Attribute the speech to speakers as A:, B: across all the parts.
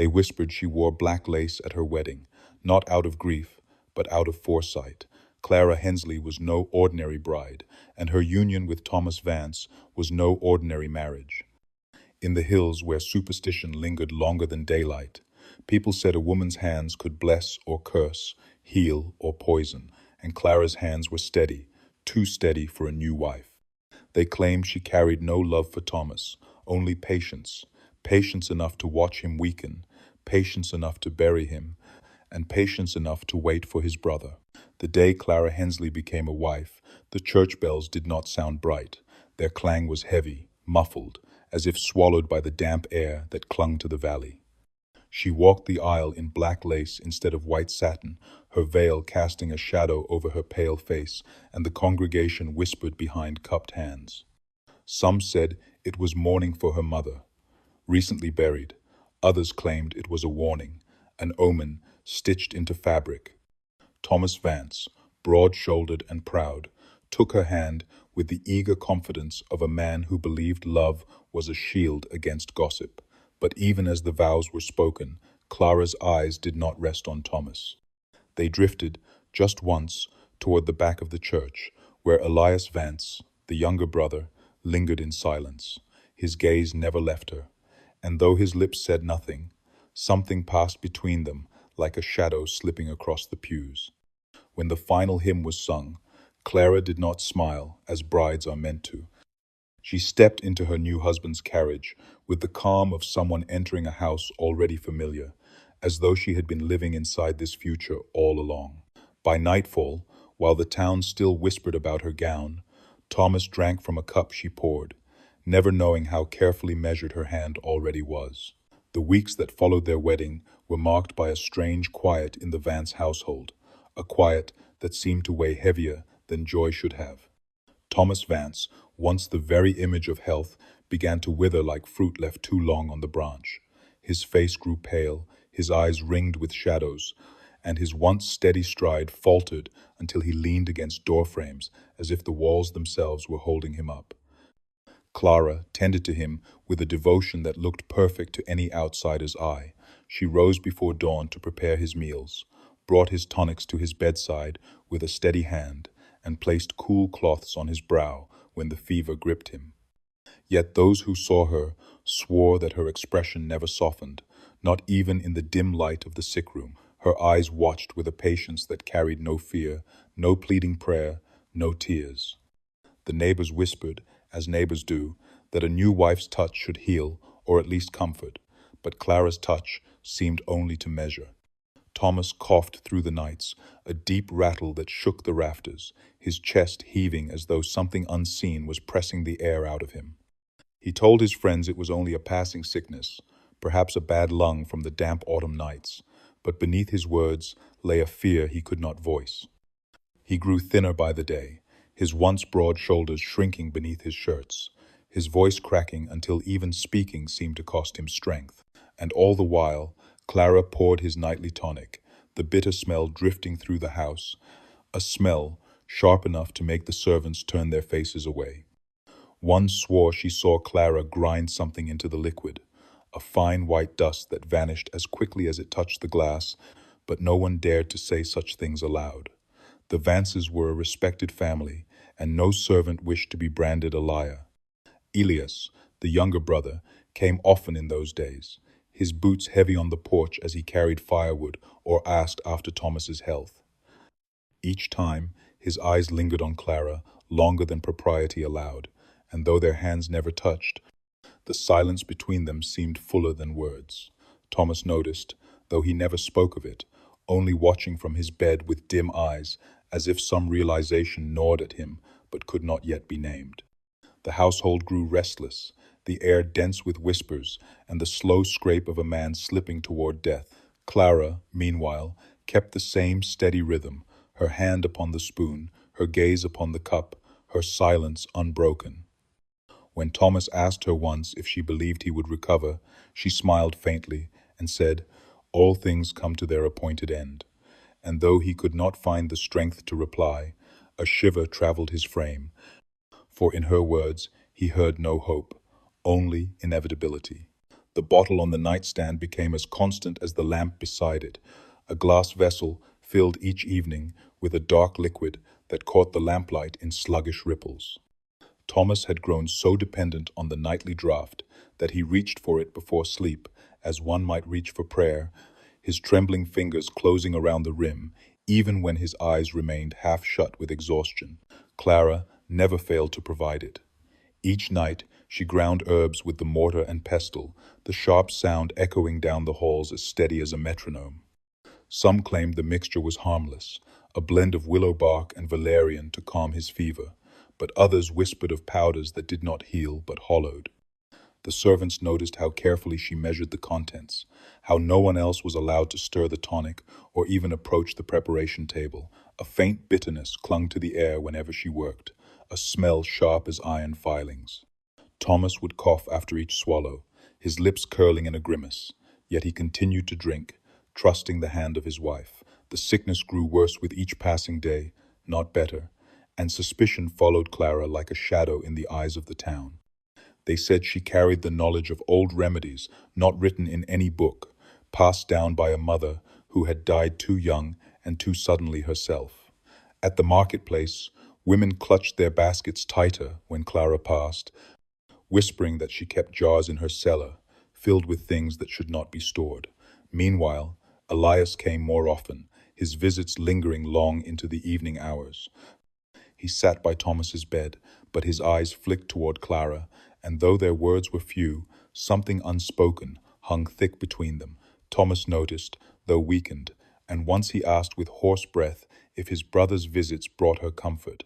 A: They whispered she wore black lace at her wedding, not out of grief, but out of foresight. Clara Hensley was no ordinary bride, and her union with Thomas Vance was no ordinary marriage. In the hills where superstition lingered longer than daylight, people said a woman's hands could bless or curse, heal or poison, and Clara's hands were steady, too steady for a new wife. They claimed she carried no love for Thomas, only patience, patience enough to watch him weaken, patience enough to bury him, and patience enough to wait for his brother. The day Clara Hensley became a wife, the church bells did not sound bright. Their clang was heavy, muffled, as if swallowed by the damp air that clung to the valley. She walked the aisle in black lace instead of white satin, her veil casting a shadow over her pale face, and the congregation whispered behind cupped hands. Some said it was mourning for her mother, recently buried. Others claimed it was a warning, an omen stitched into fabric. Thomas Vance, broad-shouldered and proud, took her hand with the eager confidence of a man who believed love was a shield against gossip. But even as the vows were spoken, Clara's eyes did not rest on Thomas. They drifted, just once, toward the back of the church, where Elias Vance, the younger brother, lingered in silence. His gaze never left her, and though his lips said nothing, something passed between them like a shadow slipping across the pews. When the final hymn was sung, Clara did not smile, as brides are meant to. She stepped into her new husband's carriage with the calm of someone entering a house already familiar, as though she had been living inside this future all along. By nightfall, while the town still whispered about her gown, Thomas drank from a cup she poured, never knowing how carefully measured her hand already was. The weeks that followed their wedding were marked by a strange quiet in the Vance household, a quiet that seemed to weigh heavier than joy should have. Thomas Vance, once the very image of health, began to wither like fruit left too long on the branch. His face grew pale, his eyes ringed with shadows, and his once steady stride faltered until he leaned against door frames as if the walls themselves were holding him up. Clara tended to him with a devotion that looked perfect to any outsider's eye. She rose before dawn to prepare his meals, brought his tonics to his bedside with a steady hand, and placed cool cloths on his brow when the fever gripped him. Yet those who saw her swore that her expression never softened, not even in the dim light of the sick room. Her eyes watched with a patience that carried no fear, no pleading prayer, no tears. The neighbors whispered, as neighbors do, that a new wife's touch should heal, or at least comfort, but Clara's touch seemed only to measure. Thomas coughed through the nights, a deep rattle that shook the rafters, his chest heaving as though something unseen was pressing the air out of him. He told his friends it was only a passing sickness, perhaps a bad lung from the damp autumn nights, but beneath his words lay a fear he could not voice. He grew thinner by the day, his once broad shoulders shrinking beneath his shirts, his voice cracking until even speaking seemed to cost him strength. And all the while, Clara poured his nightly tonic, the bitter smell drifting through the house, a smell sharp enough to make the servants turn their faces away. One swore she saw Clara grind something into the liquid, a fine white dust that vanished as quickly as it touched the glass, but no one dared to say such things aloud. The Vances were a respected family, and no servant wished to be branded a liar. Elias, the younger brother, came often in those days, his boots heavy on the porch as he carried firewood or asked after Thomas's health. Each time, his eyes lingered on Clara longer than propriety allowed, and though their hands never touched, the silence between them seemed fuller than words. Thomas noticed, though he never spoke of it, only watching from his bed with dim eyes, as if some realization gnawed at him but could not yet be named. The household grew restless, the air dense with whispers and the slow scrape of a man slipping toward death. Clara, meanwhile, kept the same steady rhythm, her hand upon the spoon, her gaze upon the cup, her silence unbroken. When Thomas asked her once if she believed he would recover, she smiled faintly and said, "All things come to their appointed end." And though he could not find the strength to reply, a shiver traveled his frame, for in her words he heard no hope, only inevitability. The bottle on the nightstand became as constant as the lamp beside it, a glass vessel filled each evening with a dark liquid that caught the lamplight in sluggish ripples. Thomas had grown so dependent on the nightly draught that he reached for it before sleep, as one might reach for prayer, his trembling fingers closing around the rim, even when his eyes remained half shut with exhaustion. Clara never failed to provide it. Each night she ground herbs with the mortar and pestle, the sharp sound echoing down the halls as steady as a metronome. Some claimed the mixture was harmless, a blend of willow bark and valerian to calm his fever, but others whispered of powders that did not heal but hollowed. The servants noticed how carefully she measured the contents, how no one else was allowed to stir the tonic or even approach the preparation table. A faint bitterness clung to the air whenever she worked, a smell sharp as iron filings. Thomas would cough after each swallow, his lips curling in a grimace, yet he continued to drink, trusting the hand of his wife. The sickness grew worse with each passing day, not better, and suspicion followed Clara like a shadow in the eyes of the town. They said she carried the knowledge of old remedies not written in any book, passed down by a mother who had died too young and too suddenly herself. At the marketplace, women clutched their baskets tighter when Clara passed, whispering that she kept jars in her cellar, filled with things that should not be stored. Meanwhile, Elias came more often, his visits lingering long into the evening hours. He sat by Thomas's bed, but his eyes flicked toward Clara, and though their words were few, something unspoken hung thick between them. Thomas noticed, though weakened, and once he asked with hoarse breath if his brother's visits brought her comfort.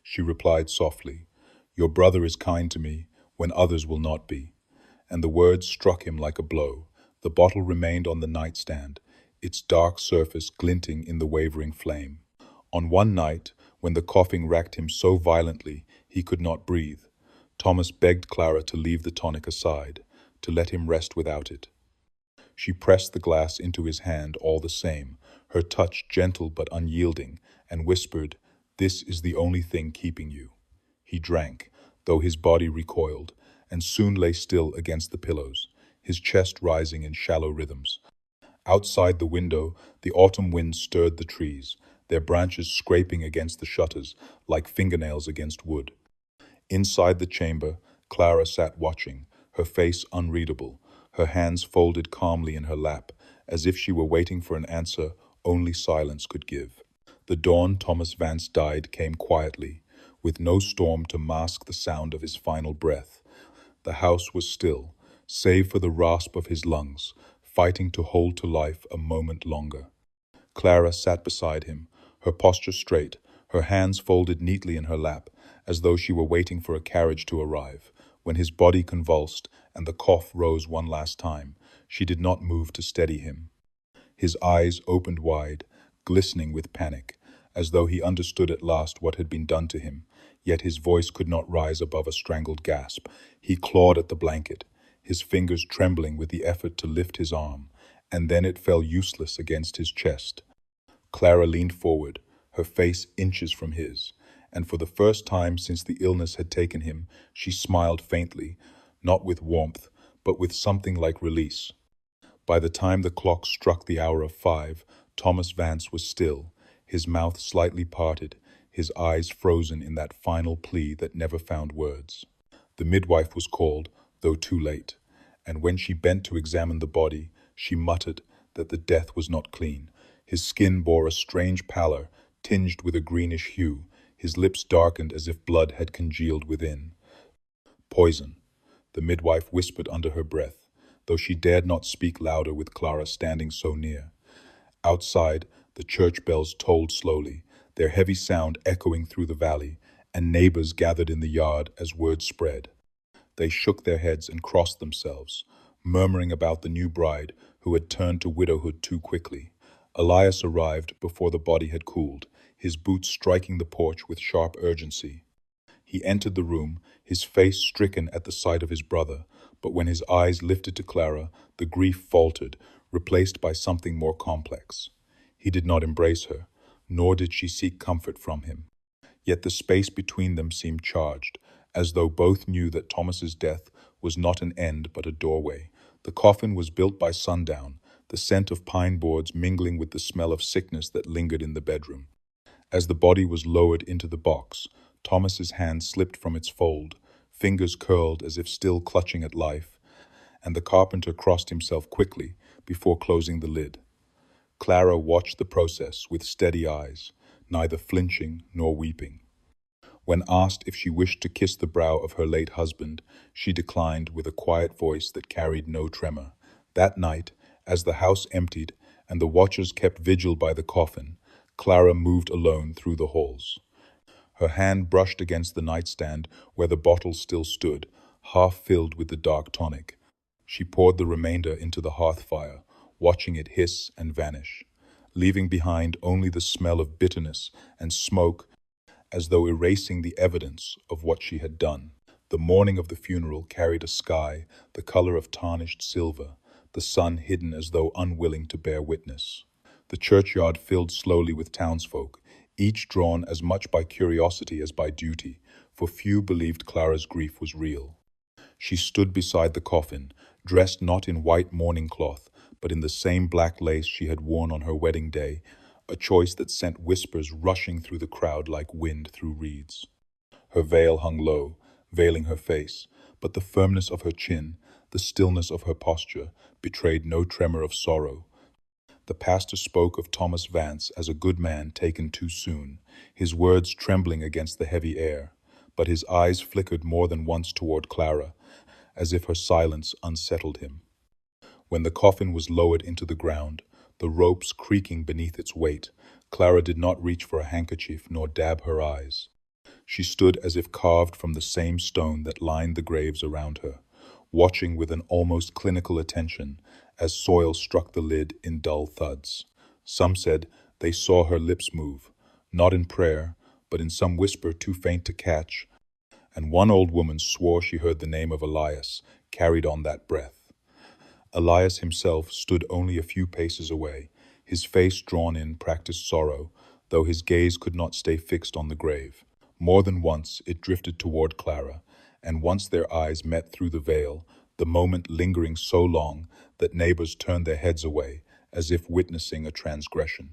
A: She replied softly, "Your brother is kind to me when others will not be." And the words struck him like a blow. The bottle remained on the nightstand, its dark surface glinting in the wavering flame. On one night, when the coughing racked him so violently he could not breathe, Thomas begged Clara to leave the tonic aside, to let him rest without it. She pressed the glass into his hand all the same, her touch gentle but unyielding, and whispered, "This is the only thing keeping you." He drank, though his body recoiled, and soon lay still against the pillows, his chest rising in shallow rhythms. Outside the window, the autumn wind stirred the trees, their branches scraping against the shutters like fingernails against wood. Inside the chamber, Clara sat watching, her face unreadable, her hands folded calmly in her lap, as if she were waiting for an answer only silence could give. The dawn Thomas Vance died came quietly, with no storm to mask the sound of his final breath. The house was still, save for the rasp of his lungs, fighting to hold to life a moment longer. Clara sat beside him, her posture straight, her hands folded neatly in her lap, as though she were waiting for a carriage to arrive. When his body convulsed and the cough rose one last time, she did not move to steady him. His eyes opened wide, glistening with panic, as though he understood at last what had been done to him, yet his voice could not rise above a strangled gasp. He clawed at the blanket, his fingers trembling with the effort to lift his arm, and then it fell useless against his chest. Clara leaned forward, her face inches from his, and for the first time since the illness had taken him, she smiled faintly, not with warmth, but with something like release. By the time the clock struck the hour of 5, Thomas Vance was still, his mouth slightly parted, his eyes frozen in that final plea that never found words. The midwife was called, though too late, and when she bent to examine the body, she muttered that the death was not clean. His skin bore a strange pallor, tinged with a greenish hue, his lips darkened as if blood had congealed within. "Poison," the midwife whispered under her breath, though she dared not speak louder with Clara standing so near. Outside, the church bells tolled slowly, their heavy sound echoing through the valley, and neighbors gathered in the yard as word spread. They shook their heads and crossed themselves, murmuring about the new bride who had turned to widowhood too quickly. Elias arrived before the body had cooled, his boots striking the porch with sharp urgency. He entered the room, his face stricken at the sight of his brother, but when his eyes lifted to Clara, the grief faltered, replaced by something more complex. He did not embrace her, nor did she seek comfort from him. Yet the space between them seemed charged, as though both knew that Thomas's death was not an end but a doorway, The coffin was built by sundown, the scent of pine boards mingling with the smell of sickness that lingered in the bedroom. As the body was lowered into the box, Thomas's hand slipped from its fold, fingers curled as if still clutching at life, and the carpenter crossed himself quickly before closing the lid. Clara watched the process with steady eyes, neither flinching nor weeping. When asked if she wished to kiss the brow of her late husband, she declined with a quiet voice that carried no tremor. That night, as the house emptied and the watchers kept vigil by the coffin, Clara moved alone through the halls. Her hand brushed against the nightstand where the bottle still stood, half filled with the dark tonic. She poured the remainder into the hearth fire, watching it hiss and vanish, leaving behind only the smell of bitterness and smoke, as though erasing the evidence of what she had done. The morning of the funeral carried a sky the color of tarnished silver, the sun hidden as though unwilling to bear witness. The churchyard filled slowly with townsfolk, each drawn as much by curiosity as by duty, for few believed Clara's grief was real. She stood beside the coffin, dressed not in white mourning cloth, but in the same black lace she had worn on her wedding day, a choice that sent whispers rushing through the crowd like wind through reeds. Her veil hung low, veiling her face, but the firmness of her chin, the stillness of her posture, betrayed no tremor of sorrow. The pastor spoke of Thomas Vance as a good man taken too soon, his words trembling against the heavy air, but his eyes flickered more than once toward Clara, as if her silence unsettled him. When the coffin was lowered into the ground, the ropes creaking beneath its weight, Clara did not reach for a handkerchief nor dab her eyes. She stood as if carved from the same stone that lined the graves around her, watching with an almost clinical attention as soil struck the lid in dull thuds. Some said they saw her lips move, not in prayer, but in some whisper too faint to catch, and one old woman swore she heard the name of Elias carried on that breath. Elias himself stood only a few paces away, his face drawn in practiced sorrow, though his gaze could not stay fixed on the grave. More than once it drifted toward Clara, and once their eyes met through the veil, the moment lingering so long that neighbors turned their heads away, as if witnessing a transgression.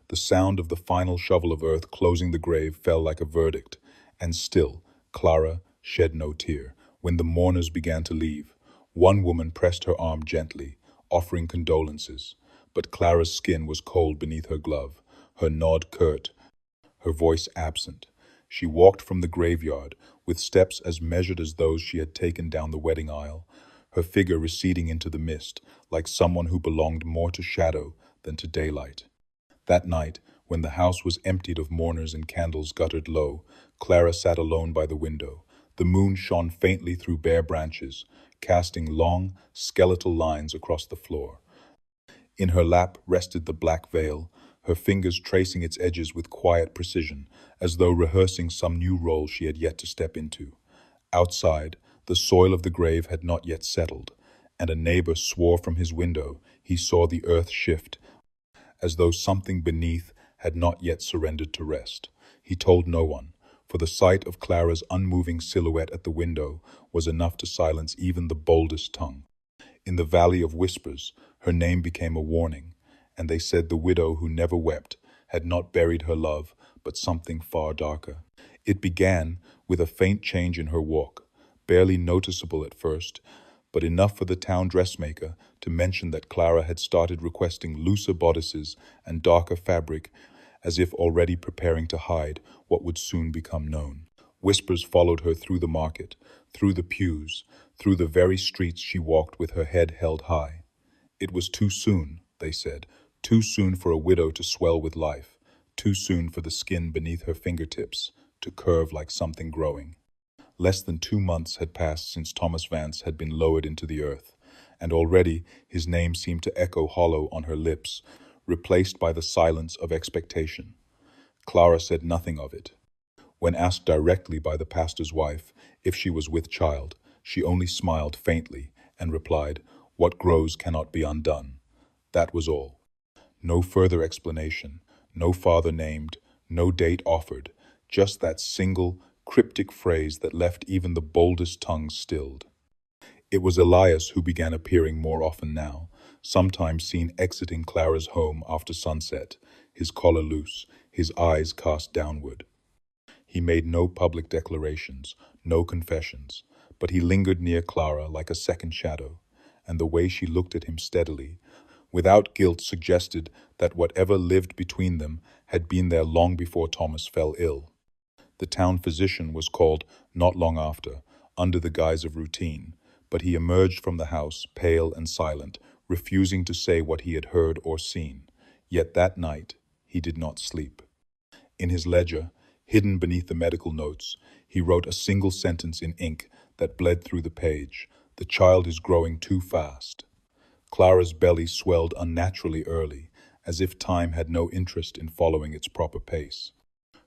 A: The sound of the final shovel of earth closing the grave fell like a verdict, and still Clara shed no tear. When the mourners began to leave, one woman pressed her arm gently, offering condolences, but Clara's skin was cold beneath her glove, her nod curt, her voice absent. She walked from the graveyard with steps as measured as those she had taken down the wedding aisle, her figure receding into the mist, like someone who belonged more to shadow than to daylight. That night, when the house was emptied of mourners and candles guttered low, Clara sat alone by the window. The moon shone faintly through bare branches, casting long, skeletal lines across the floor. In her lap rested the black veil, her fingers tracing its edges with quiet precision, as though rehearsing some new role she had yet to step into. Outside, the soil of the grave had not yet settled, and a neighbor swore from his window he saw the earth shift, as though something beneath had not yet surrendered to rest. He told no one, for the sight of Clara's unmoving silhouette at the window was enough to silence even the boldest tongue. In the valley of whispers, her name became a warning, and they said the widow who never wept had not buried her love, but something far darker. It began with a faint change in her walk, barely noticeable at first, but enough for the town dressmaker to mention that Clara had started requesting looser bodices and darker fabric, as if already preparing to hide what would soon become known. Whispers followed her through the market, through the pews, through the very streets she walked with her head held high. It was too soon, they said, too soon for a widow to swell with life, too soon for the skin beneath her fingertips to curve like something growing. Less than 2 months had passed since Thomas Vance had been lowered into the earth, and already his name seemed to echo hollow on her lips, replaced by the silence of expectation. Clara said nothing of it. When asked directly by the pastor's wife if she was with child, she only smiled faintly and replied, "What grows cannot be undone." That was all. No further explanation, no father named, no date offered, just that single, cryptic phrase that left even the boldest tongue stilled. It was Elias who began appearing more often now, sometimes seen exiting Clara's home after sunset, his collar loose, his eyes cast downward. He made no public declarations, no confessions, but he lingered near Clara like a second shadow, and the way she looked at him steadily, without guilt, suggested that whatever lived between them had been there long before Thomas fell ill. The town physician was called not long after, under the guise of routine, but he emerged from the house, pale and silent, refusing to say what he had heard or seen. Yet that night he did not sleep. In his ledger, hidden beneath the medical notes, he wrote a single sentence in ink that bled through the page. The child is growing too fast. Clara's belly swelled unnaturally early, as if time had no interest in following its proper pace.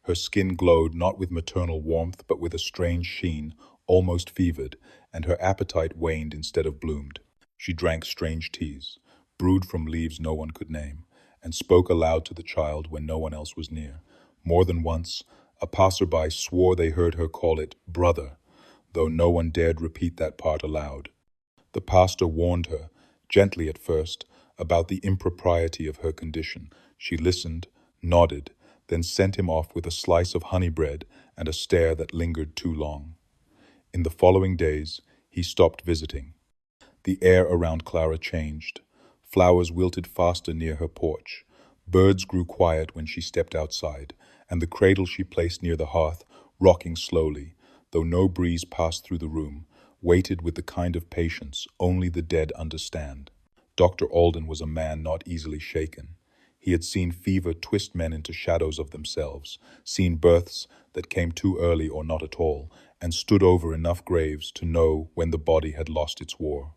A: Her skin glowed not with maternal warmth but with a strange sheen, almost fevered, and her appetite waned instead of bloomed. She drank strange teas, brewed from leaves no one could name, and spoke aloud to the child when no one else was near. More than once, a passerby swore they heard her call it brother, though no one dared repeat that part aloud. The pastor warned her, gently at first, about the impropriety of her condition. She listened, nodded, then sent him off with a slice of honey bread and a stare that lingered too long. In the following days, he stopped visiting. The air around Clara changed. Flowers wilted faster near her porch. Birds grew quiet when she stepped outside, and the cradle she placed near the hearth, rocking slowly, though no breeze passed through the room, waited with the kind of patience only the dead understand. Dr. Alden was a man not easily shaken. He had seen fever twist men into shadows of themselves, seen births that came too early or not at all, and stood over enough graves to know when the body had lost its war.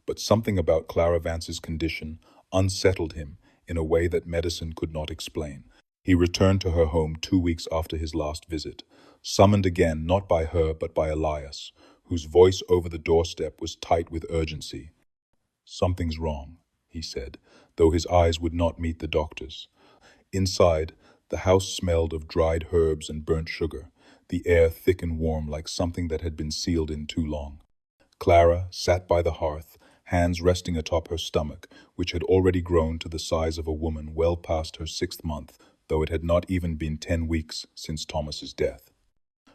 A: But something about Clara Vance's condition unsettled him in a way that medicine could not explain. He returned to her home 2 weeks after his last visit, summoned again not by her but by Elias, whose voice over the doorstep was tight with urgency. "Something's wrong," he said, though his eyes would not meet the doctor's. Inside, the house smelled of dried herbs and burnt sugar, the air thick and warm like something that had been sealed in too long. Clara sat by the hearth, hands resting atop her stomach, which had already grown to the size of a woman well past her 6th month, though it had not even been 10 weeks since Thomas's death.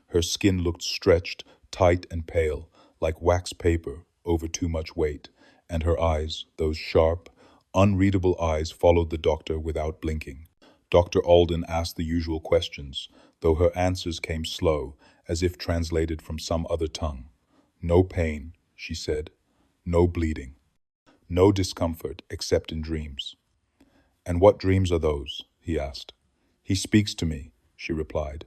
A: Her skin looked stretched, tight and pale, like wax paper over too much weight, and her eyes, those sharp, unreadable eyes, followed the doctor without blinking. Dr. Alden asked the usual questions, though her answers came slow, as if translated from some other tongue. "No pain," she said. "No bleeding. No discomfort, except in dreams." "And what dreams are those?" he asked. "He speaks to me," she replied.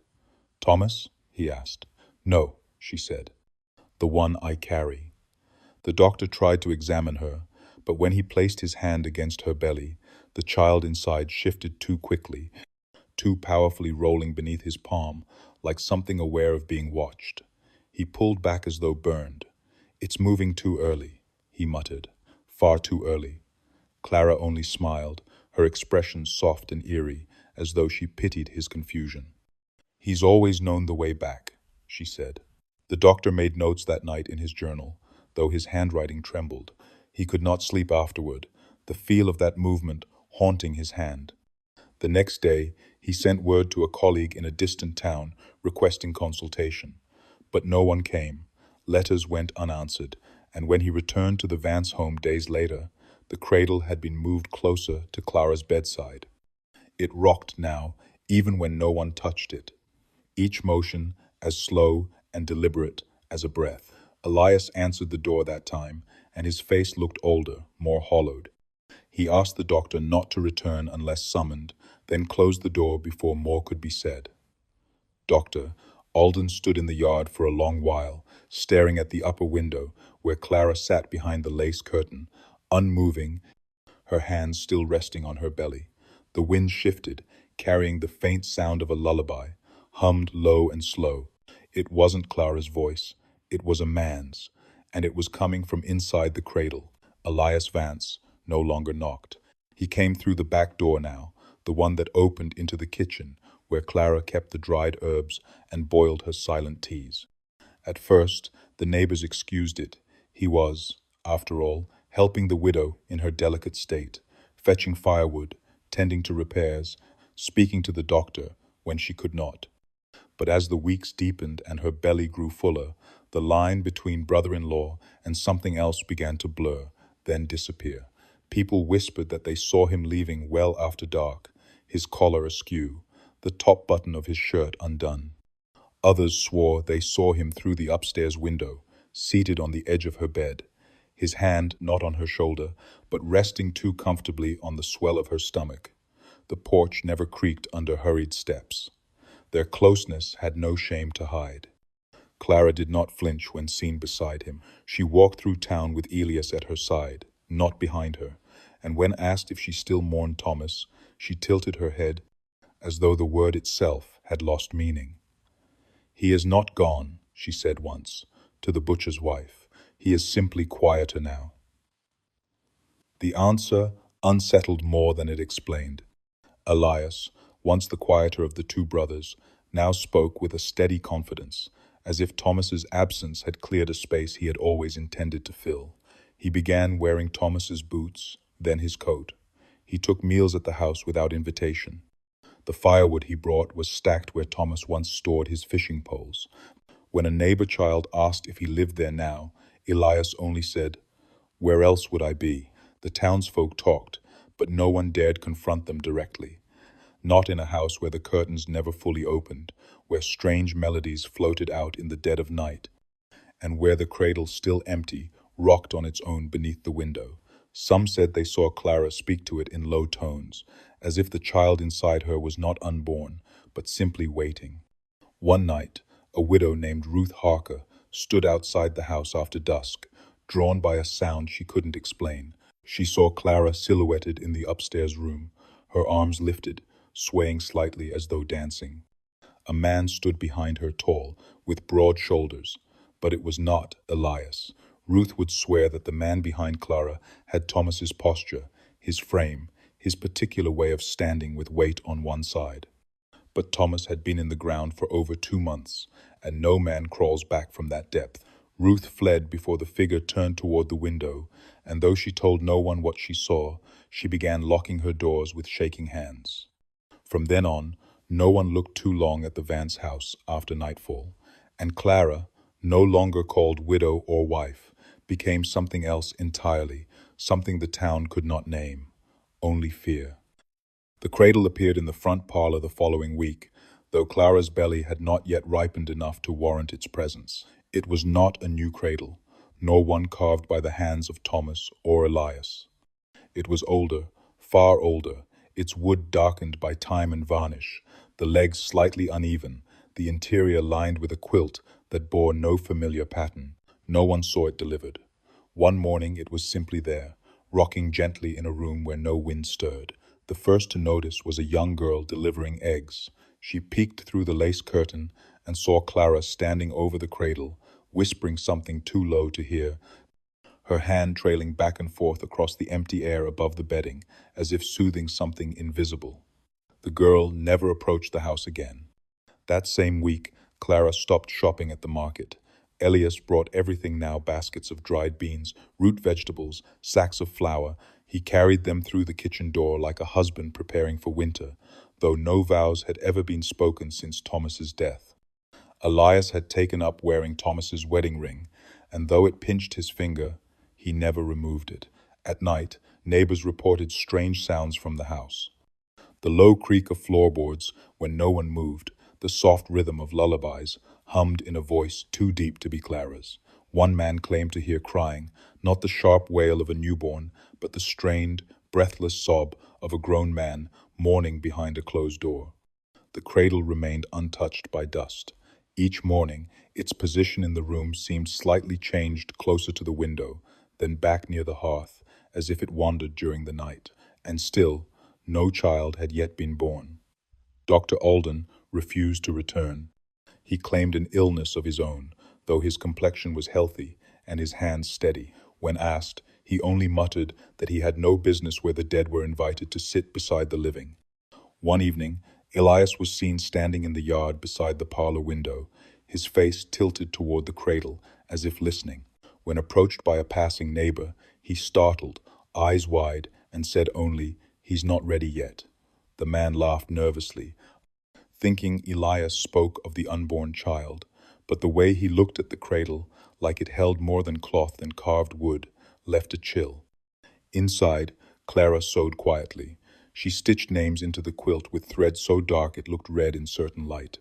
A: "Thomas?" he asked. "No," she said. "The one I carry." The doctor tried to examine her, but when he placed his hand against her belly, the child inside shifted too quickly, too powerfully, rolling beneath his palm, like something aware of being watched. He pulled back as though burned. "It's moving too early," he muttered. "Far too early." Clara only smiled, her expression soft and eerie, as though she pitied his confusion. "He's always known the way back," she said. The doctor made notes that night in his journal, though his handwriting trembled. He could not sleep afterward, the feel of that movement haunting his hand. The next day, he sent word to a colleague in a distant town requesting consultation. But no one came. Letters went unanswered, and when he returned to the Vance home days later, the cradle had been moved closer to Clara's bedside. It rocked now, even when no one touched it, each motion as slow and deliberate as a breath. Elias answered the door that time, and his face looked older, more hollowed. He asked the doctor not to return unless summoned, then closed the door before more could be said. "Doctor," Alden stood in the yard for a long while, staring at the upper window where Clara sat behind the lace curtain, unmoving, her hands still resting on her belly. The wind shifted, carrying the faint sound of a lullaby, hummed low and slow. It wasn't Clara's voice, it was a man's, and it was coming from inside the cradle. Elias Vance no longer knocked. He came through the back door now, the one that opened into the kitchen, where Clara kept the dried herbs and boiled her silent teas. At first, the neighbors excused it. He was, after all, helping the widow in her delicate state, fetching firewood, tending to repairs, speaking to the doctor when she could not. But as the weeks deepened and her belly grew fuller, the line between brother-in-law and something else began to blur, then disappear. People whispered that they saw him leaving well after dark, his collar askew, the top button of his shirt undone. Others swore they saw him through the upstairs window, seated on the edge of her bed, his hand not on her shoulder, but resting too comfortably on the swell of her stomach. The porch never creaked under hurried steps. Their closeness had no shame to hide. Clara did not flinch when seen beside him. She walked through town with Elias at her side, not behind her, and when asked if she still mourned Thomas, she tilted her head as though the word itself had lost meaning. "He is not gone," she said once, to the butcher's wife. "He is simply quieter now." The answer unsettled more than it explained. Elias, once the quieter of the two brothers, now spoke with a steady confidence, as if Thomas's absence had cleared a space he had always intended to fill. He began wearing Thomas's boots, then his coat. He took meals at the house without invitation. The firewood he brought was stacked where Thomas once stored his fishing poles. When a neighbor child asked if he lived there now, Elias only said, "Where else would I be?" The townsfolk talked, but no one dared confront them directly. Not in a house where the curtains never fully opened, where strange melodies floated out in the dead of night, and where the cradle, still empty, rocked on its own beneath the window. Some said they saw Clara speak to it in low tones, as if the child inside her was not unborn, but simply waiting. One night, a widow named Ruth Harker stood outside the house after dusk, drawn by a sound she couldn't explain. She saw Clara silhouetted in the upstairs room, her arms lifted, swaying slightly as though dancing. A man stood behind her, tall, with broad shoulders, but it was not Elias. Ruth would swear that the man behind Clara had Thomas's posture, his frame, his particular way of standing with weight on one side. But Thomas had been in the ground for over 2 months, and no man crawls back from that depth. Ruth fled before the figure turned toward the window, and though she told no one what she saw, she began locking her doors with shaking hands. From then on, no one looked too long at the Vance house after nightfall, and Clara, no longer called widow or wife, became something else entirely, something the town could not name, only fear. The cradle appeared in the front parlor the following week, though Clara's belly had not yet ripened enough to warrant its presence. It was not a new cradle, nor one carved by the hands of Thomas or Elias. It was older, far older, its wood darkened by time and varnish, the legs slightly uneven, the interior lined with a quilt that bore no familiar pattern. No one saw it delivered. One morning it was simply there, rocking gently in a room where no wind stirred. The first to notice was a young girl delivering eggs. She peeked through the lace curtain and saw Clara standing over the cradle, whispering something too low to hear, her hand trailing back and forth across the empty air above the bedding, as if soothing something invisible. The girl never approached the house again. That same week, Clara stopped shopping at the market. Elias brought everything now: baskets of dried beans, root vegetables, sacks of flour. He carried them through the kitchen door like a husband preparing for winter, though no vows had ever been spoken since Thomas's death. Elias had taken up wearing Thomas's wedding ring, and though it pinched his finger, he never removed it. At night, neighbors reported strange sounds from the house. The low creak of floorboards when no one moved, the soft rhythm of lullabies, hummed in a voice too deep to be Clara's. One man claimed to hear crying, not the sharp wail of a newborn, but the strained, breathless sob of a grown man mourning behind a closed door. The cradle remained untouched by dust. Each morning, its position in the room seemed slightly changed, closer to the window, then back near the hearth, as if it wandered during the night. And still, no child had yet been born. Dr. Alden refused to return. He claimed an illness of his own, though his complexion was healthy and his hands steady. When asked, he only muttered that he had no business where the dead were invited to sit beside the living. One evening, Elias was seen standing in the yard beside the parlor window, his face tilted toward the cradle, as if listening. When approached by a passing neighbor, he startled, eyes wide, and said only, "He's not ready yet." The man laughed nervously, thinking Elias spoke of the unborn child, but the way he looked at the cradle, like it held more than cloth and carved wood, left a chill. Inside, Clara sewed quietly. She stitched names into the quilt with thread so dark it looked red in certain light.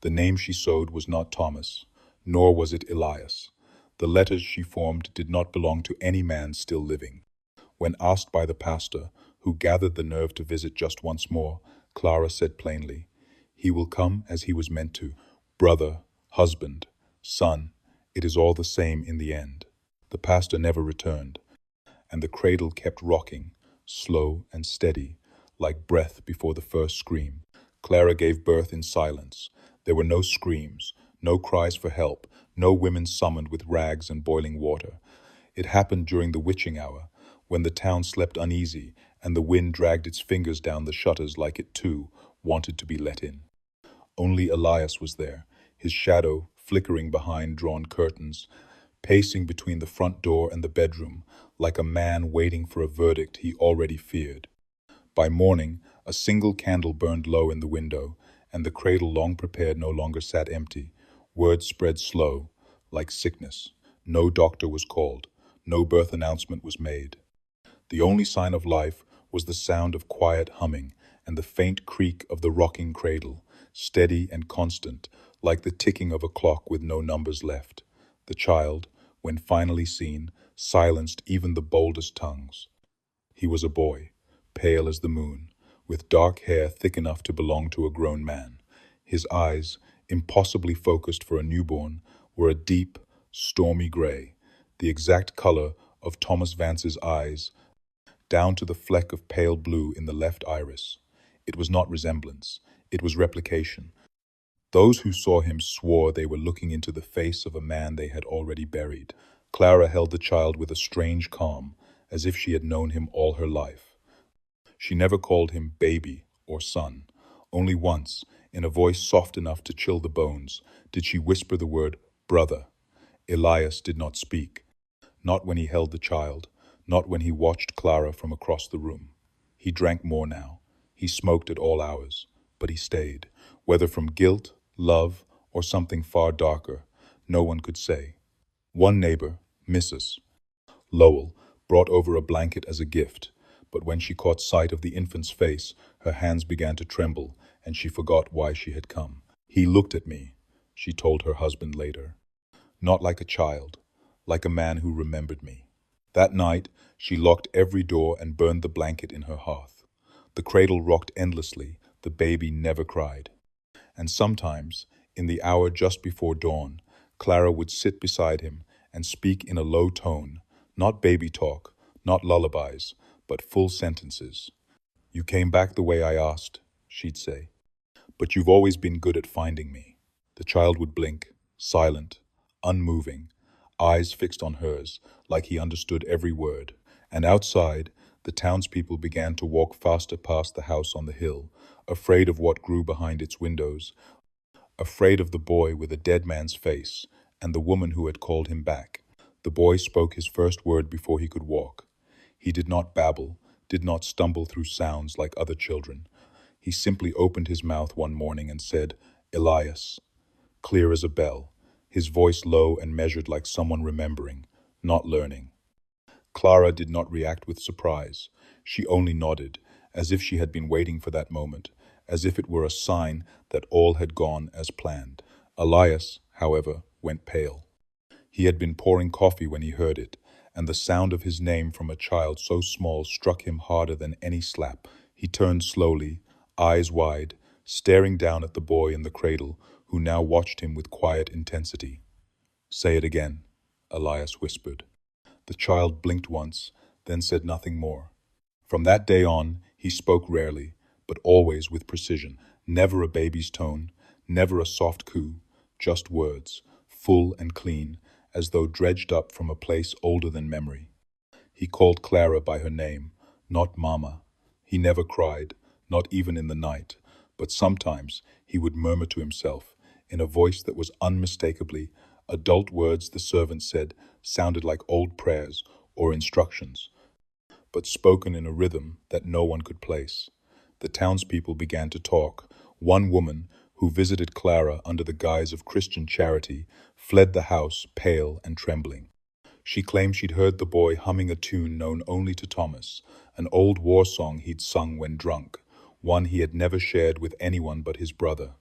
A: The name she sewed was not Thomas, nor was it Elias. The letters she formed did not belong to any man still living. When asked by the pastor, who gathered the nerve to visit just once more, Clara said plainly, "He will come as he was meant to. Brother, husband, son, it is all the same in the end." The pastor never returned, and the cradle kept rocking, slow and steady, like breath before the first scream. Clara gave birth in silence. There were no screams, no cries for help, no women summoned with rags and boiling water. It happened during the witching hour, when the town slept uneasy and the wind dragged its fingers down the shutters like it too wanted to be let in. Only Elias was there, his shadow flickering behind drawn curtains, pacing between the front door and the bedroom, like a man waiting for a verdict he already feared. By morning, a single candle burned low in the window, and the cradle long prepared no longer sat empty. Word spread slow, like sickness. No doctor was called. No birth announcement was made. The only sign of life was the sound of quiet humming and the faint creak of the rocking cradle, steady and constant, like the ticking of a clock with no numbers left. The child, when finally seen, silenced even the boldest tongues. He was a boy, pale as the moon, with dark hair thick enough to belong to a grown man. His eyes, impossibly focused for a newborn, were a deep, stormy gray, the exact color of Thomas Vance's eyes, down to the fleck of pale blue in the left iris. It was not resemblance, it was replication. Those who saw him swore they were looking into the face of a man they had already buried. Clara held the child with a strange calm, as if she had known him all her life. She never called him baby or son. Only once, in a voice soft enough to chill the bones, did she whisper the word brother. Elias did not speak. Not when he held the child, not when he watched Clara from across the room. He drank more now. He smoked at all hours, but he stayed. Whether from guilt, love, or something far darker, no one could say. One neighbor, Mrs. Lowell, brought over a blanket as a gift, but when she caught sight of the infant's face, her hands began to tremble, and she forgot why she had come. "He looked at me," she told her husband later. "Not like a child, like a man who remembered me." That night, she locked every door and burned the blanket in her hearth. The cradle rocked endlessly, the baby never cried. And sometimes, in the hour just before dawn, Clara would sit beside him and speak in a low tone, not baby talk, not lullabies, but full sentences. "You came back the way I asked," she'd say, "but you've always been good at finding me." The child would blink, silent, unmoving, eyes fixed on hers, like he understood every word. And outside, the townspeople began to walk faster past the house on the hill, afraid of what grew behind its windows, afraid of the boy with a dead man's face, and the woman who had called him back. The boy spoke his first word before he could walk. He did not babble, did not stumble through sounds like other children. He simply opened his mouth one morning and said, "Elias," clear as a bell, his voice low and measured like someone remembering, not learning. Clara did not react with surprise. She only nodded, as if she had been waiting for that moment, as if it were a sign that all had gone as planned. Elias, however, went pale. He had been pouring coffee when he heard it, and the sound of his name from a child so small struck him harder than any slap. He turned slowly, eyes wide, staring down at the boy in the cradle, who now watched him with quiet intensity. "Say it again," Elias whispered. The child blinked once, then said nothing more. From that day on, he spoke rarely, but always with precision. Never a baby's tone, never a soft coo, just words, full and clean, as though dredged up from a place older than memory. He called Clara by her name, not Mama. He never cried, not even in the night, but sometimes he would murmur to himself, in a voice that was unmistakably Adult words, the servant said, sounded like old prayers or instructions, but spoken in a rhythm that no one could place. The townspeople began to talk. One woman, who visited Clara under the guise of Christian charity, fled the house, pale and trembling. She claimed she'd heard the boy humming a tune known only to Thomas, an old war song he'd sung when drunk, one he had never shared with anyone but his brother.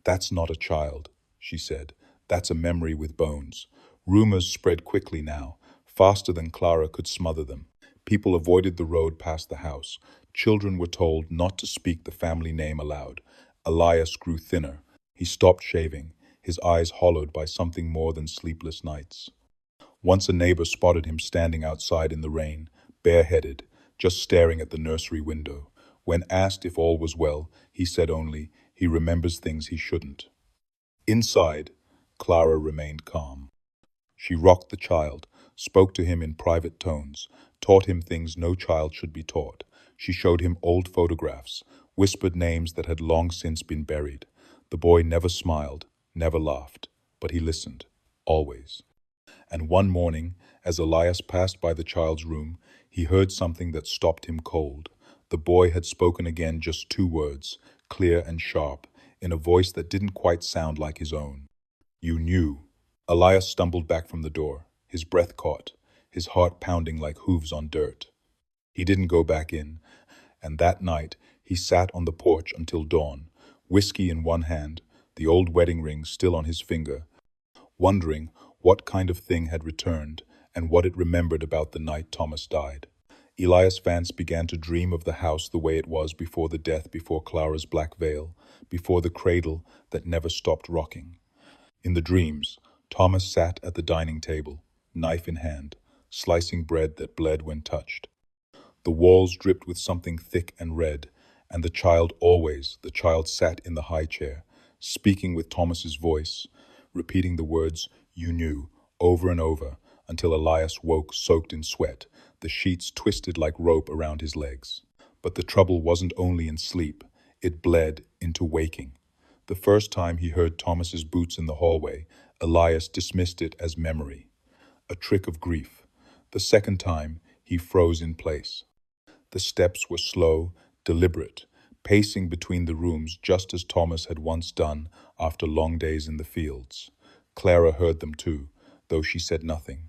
A: "That's not a child," she said. "That's a memory with bones." Rumors spread quickly now, faster than Clara could smother them. People avoided the road past the house. Children were told not to speak the family name aloud. Elias grew thinner. He stopped shaving, his eyes hollowed by something more than sleepless nights. Once a neighbor spotted him standing outside in the rain, bareheaded, just staring at the nursery window. When asked if all was well, he said only, he remembers things he shouldn't. Inside, Clara remained calm. She rocked the child, spoke to him in private tones, taught him things no child should be taught. She showed him old photographs, whispered names that had long since been buried. The boy never smiled, never laughed, but he listened, always. And one morning, as Elias passed by the child's room, he heard something that stopped him cold. The boy had spoken again just 2 words, clear and sharp, in a voice that didn't quite sound like his own. "You knew." Elias stumbled back from the door, his breath caught, his heart pounding like hooves on dirt. He didn't go back in, and that night he sat on the porch until dawn, whiskey in one hand, the old wedding ring still on his finger, wondering what kind of thing had returned and what it remembered about the night Thomas died. Elias Vance began to dream of the house the way it was before the death, before Clara's black veil, before the cradle that never stopped rocking. In the dreams, Thomas sat at the dining table, knife in hand, slicing bread that bled when touched. The walls dripped with something thick and red, and the child sat in the high chair, speaking with Thomas's voice, repeating the words, "You knew," over and over, until Elias woke soaked in sweat, the sheets twisted like rope around his legs. But the trouble wasn't only in sleep, it bled into waking. The first time he heard Thomas's boots in the hallway, Elias dismissed it as memory, a trick of grief. The second time, he froze in place. The steps were slow, deliberate, pacing between the rooms just as Thomas had once done after long days in the fields. Clara heard them too, though she said nothing.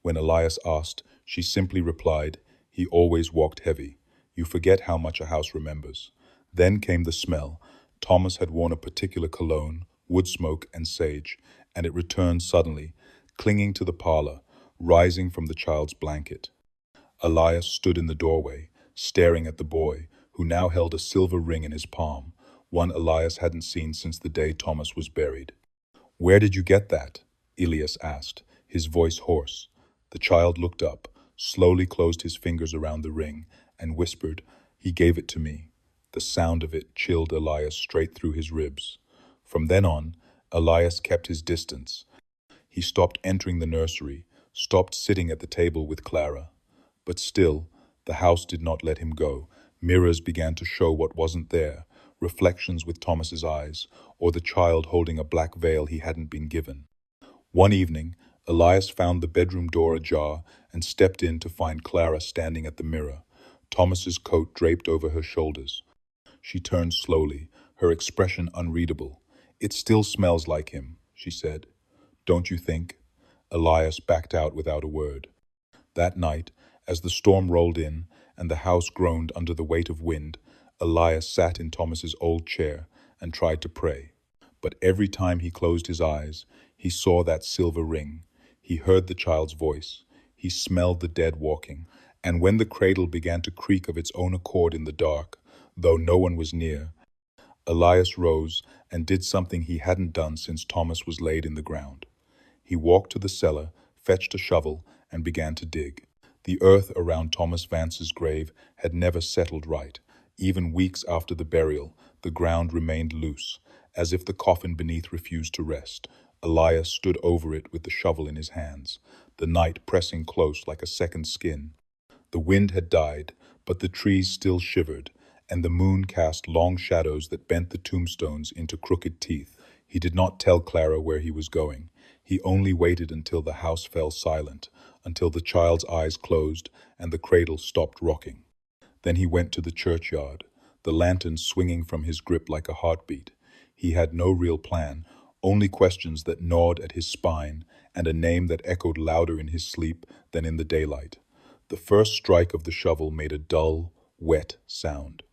A: When Elias asked, she simply replied, "He always walked heavy. You forget how much a house remembers." Then came the smell. Thomas had worn a particular cologne, wood smoke and sage, and it returned suddenly, clinging to the parlor, rising from the child's blanket. Elias stood in the doorway, staring at the boy, who now held a silver ring in his palm, one Elias hadn't seen since the day Thomas was buried. "Where did you get that?" Elias asked, his voice hoarse. The child looked up, slowly closed his fingers around the ring, and whispered, "He gave it to me." The sound of it chilled Elias straight through his ribs. From then on, Elias kept his distance. He stopped entering the nursery, stopped sitting at the table with Clara. But still, the house did not let him go. Mirrors began to show what wasn't there, reflections with Thomas's eyes, or the child holding a black veil he hadn't been given. One evening, Elias found the bedroom door ajar and stepped in to find Clara standing at the mirror, Thomas's coat draped over her shoulders. She turned slowly, her expression unreadable. "It still smells like him," she said. "Don't you think?" Elias backed out without a word. That night, as the storm rolled in and the house groaned under the weight of wind, Elias sat in Thomas's old chair and tried to pray. But every time he closed his eyes, he saw that silver ring. He heard the child's voice. He smelled the dead walking. And when the cradle began to creak of its own accord in the dark, though no one was near, Elias rose and did something he hadn't done since Thomas was laid in the ground. He walked to the cellar, fetched a shovel, and began to dig. The earth around Thomas Vance's grave had never settled right. Even weeks after the burial, the ground remained loose, as if the coffin beneath refused to rest. Elias stood over it with the shovel in his hands, the night pressing close like a second skin. The wind had died, but the trees still shivered, and the moon cast long shadows that bent the tombstones into crooked teeth. He did not tell Clara where he was going. He only waited until the house fell silent, until the child's eyes closed and the cradle stopped rocking. Then he went to the churchyard, the lantern swinging from his grip like a heartbeat. He had no real plan, only questions that gnawed at his spine and a name that echoed louder in his sleep than in the daylight. The first strike of the shovel made a dull, wet sound.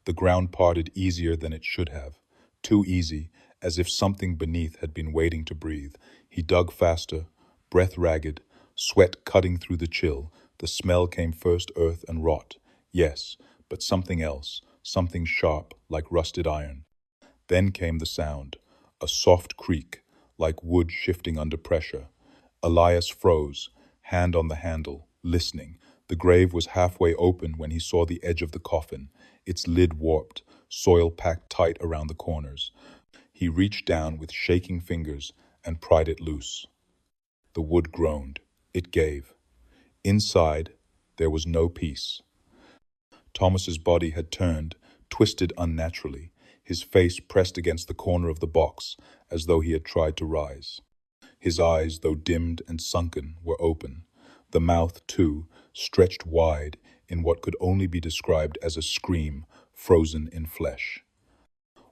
A: The ground parted easier than it should have, too easy, as if something beneath had been waiting to breathe. He dug faster, breath ragged, sweat cutting through the chill. The smell came first, earth and rot. Yes, but something else, something sharp, like rusted iron. Then came the sound, a soft creak, like wood shifting under pressure. Elias froze, hand on the handle, listening. The grave was halfway open when he saw the edge of the coffin, its lid warped, soil packed tight around the corners. He reached down with shaking fingers and pried it loose. The wood groaned. It gave. Inside, there was no peace. Thomas's body had turned, twisted unnaturally, his face pressed against the corner of the box, as though he had tried to rise. His eyes, though dimmed and sunken, were open. The mouth, too, stretched wide in what could only be described as a scream frozen in flesh.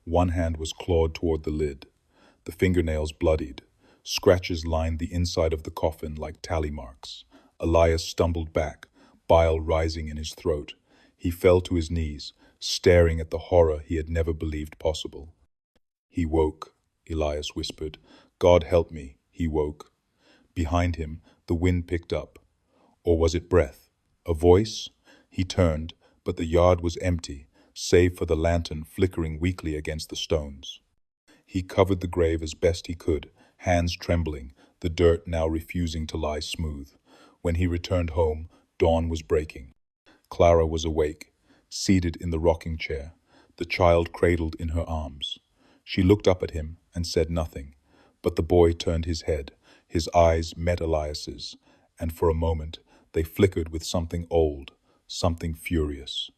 A: One hand was clawed toward the lid. The fingernails bloodied. Scratches lined the inside of the coffin like tally marks. Elias stumbled back, bile rising in his throat. He fell to his knees, staring at the horror he had never believed possible. He woke, Elias whispered. God help me, he woke. Behind him, the wind picked up. Or was it breath? A voice? He turned, but the yard was empty, save for the lantern flickering weakly against the stones. He covered the grave as best he could, hands trembling, the dirt now refusing to lie smooth. When he returned home, dawn was breaking. Clara was awake, seated in the rocking chair, the child cradled in her arms. She looked up at him and said nothing, but the boy turned his head. His eyes met Elias's, and for a moment they flickered with something old, something furious.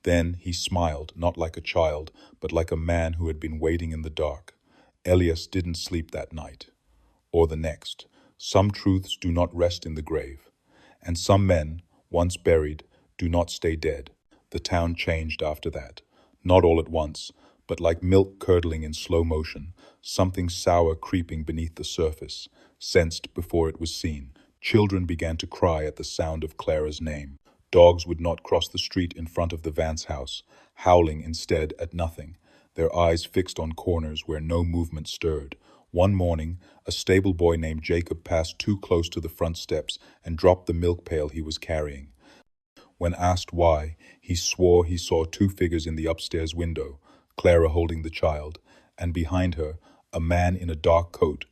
A: Then he smiled, not like a child, but like a man who had been waiting in the dark. Elias didn't sleep that night, or the next. Some truths do not rest in the grave, and some men, once buried, do not stay dead. The town changed after that, not all at once, but like milk curdling in slow motion, something sour creeping beneath the surface, sensed before it was seen. Children began to cry at the sound of Clara's name. Dogs would not cross the street in front of the Vance house, howling instead at nothing, their eyes fixed on corners where no movement stirred. One morning, a stable boy named Jacob passed too close to the front steps and dropped the milk pail he was carrying. When asked why, he swore he saw two figures in the upstairs window, Clara holding the child, and behind her, a man in a dark coat,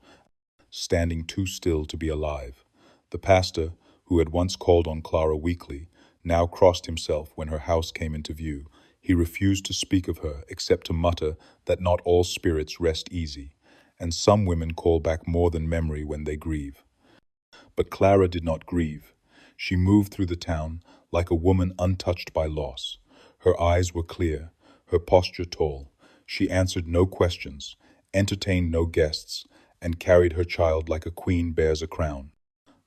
A: standing too still to be alive. The pastor, who had once called on Clara weekly, now crossed himself when her house came into view. He refused to speak of her except to mutter that not all spirits rest easy, and some women call back more than memory when they grieve. But Clara did not grieve. She moved through the town like a woman untouched by loss. Her eyes were clear, her posture tall. She answered no questions, entertained no guests, and carried her child like a queen bears a crown.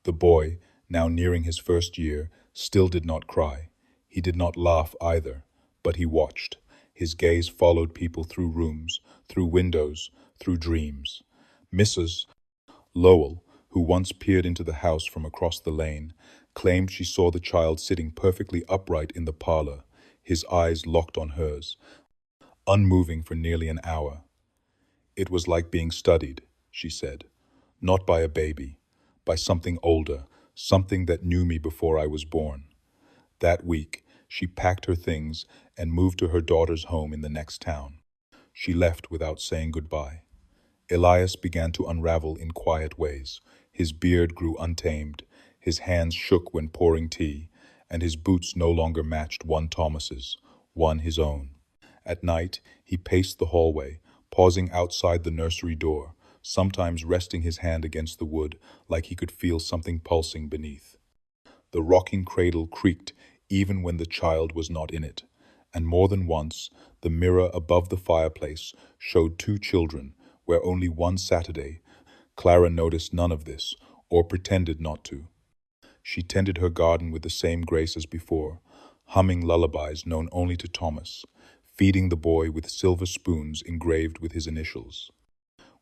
A: The boy, now nearing his first year, still did not cry. He did not laugh either, but he watched. His gaze followed people through rooms, through windows, through dreams. Mrs. Lowell, who once peered into the house from across the lane, claimed she saw the child sitting perfectly upright in the parlor, his eyes locked on hers, unmoving for nearly an hour. It was like being studied, she said, not by a baby, by something older, something that knew me before I was born. That week, she packed her things and moved to her daughter's home in the next town. She left without saying goodbye. Elias began to unravel in quiet ways. His beard grew untamed, his hands shook when pouring tea, and his boots no longer matched one Thomas's, one his own. At night, he paced the hallway, pausing outside the nursery door, sometimes resting his hand against the wood like he could feel something pulsing beneath. The rocking cradle creaked even when the child was not in it, and more than once, the mirror above the fireplace showed two children, where only one Saturday Clara noticed none of this, or pretended not to. She tended her garden with the same grace as before, humming lullabies known only to Thomas, feeding the boy with silver spoons engraved with his initials.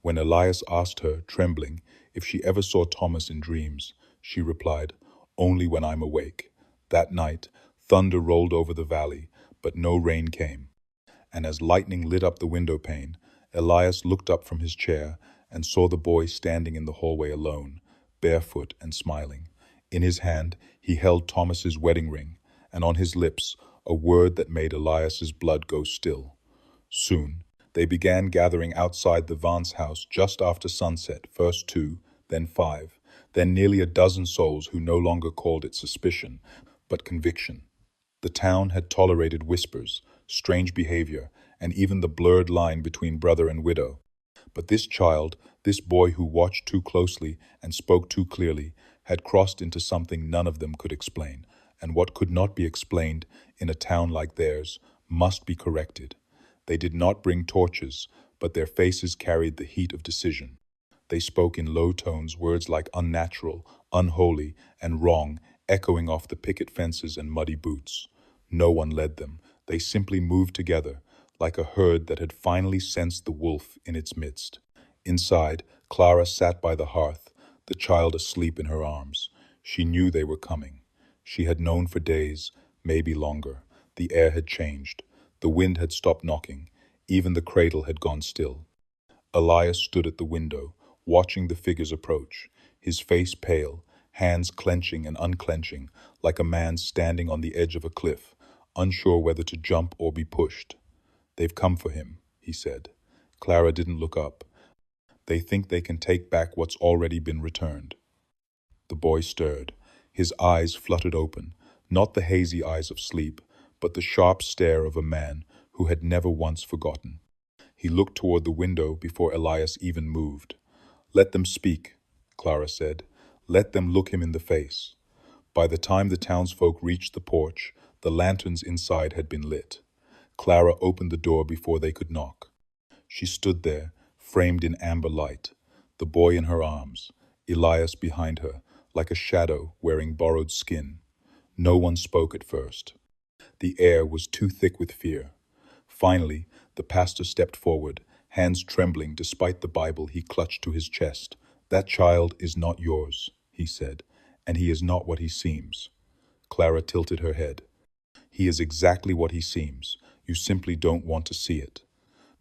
A: When Elias asked her, trembling, if she ever saw Thomas in dreams, she replied, "Only when I'm awake." That night, thunder rolled over the valley, but no rain came. And as lightning lit up the window pane, Elias looked up from his chair and saw the boy standing in the hallway alone, barefoot and smiling. In his hand, he held Thomas's wedding ring, and on his lips, a word that made Elias's blood go still. Soon, they began gathering outside the Vance house just after sunset, first 2, then 5, then nearly a dozen souls who no longer called it suspicion, but conviction. The town had tolerated whispers, strange behavior, and even the blurred line between brother and widow. But this child, this boy who watched too closely and spoke too clearly, had crossed into something none of them could explain, and what could not be explained in a town like theirs must be corrected. They did not bring torches, but their faces carried the heat of decision. They spoke in low tones words like unnatural, unholy, and wrong, echoing off the picket fences and muddy boots. No one led them. They simply moved together, like a herd that had finally sensed the wolf in its midst. Inside, Clara sat by the hearth, the child asleep in her arms. She knew they were coming. She had known for days, maybe longer. The air had changed. The wind had stopped knocking. Even the cradle had gone still. Elias stood at the window, watching the figures approach, his face pale, hands clenching and unclenching, like a man standing on the edge of a cliff, unsure whether to jump or be pushed. "They've come for him," he said. Clara didn't look up. "They think they can take back what's already been returned." The boy stirred. His eyes fluttered open, not the hazy eyes of sleep, but the sharp stare of a man who had never once forgotten. He looked toward the window before Elias even moved. "Let them speak," Clara said. "Let them look him in the face." By the time the townsfolk reached the porch, the lanterns inside had been lit. Clara opened the door before they could knock. She stood there, framed in amber light, the boy in her arms, Elias behind her, like a shadow wearing borrowed skin. No one spoke at first. The air was too thick with fear. Finally, the pastor stepped forward, hands trembling despite the Bible he clutched to his chest. "That child is not yours," he said, "and he is not what he seems." Clara tilted her head. "He is exactly what he seems. You simply don't want to see it."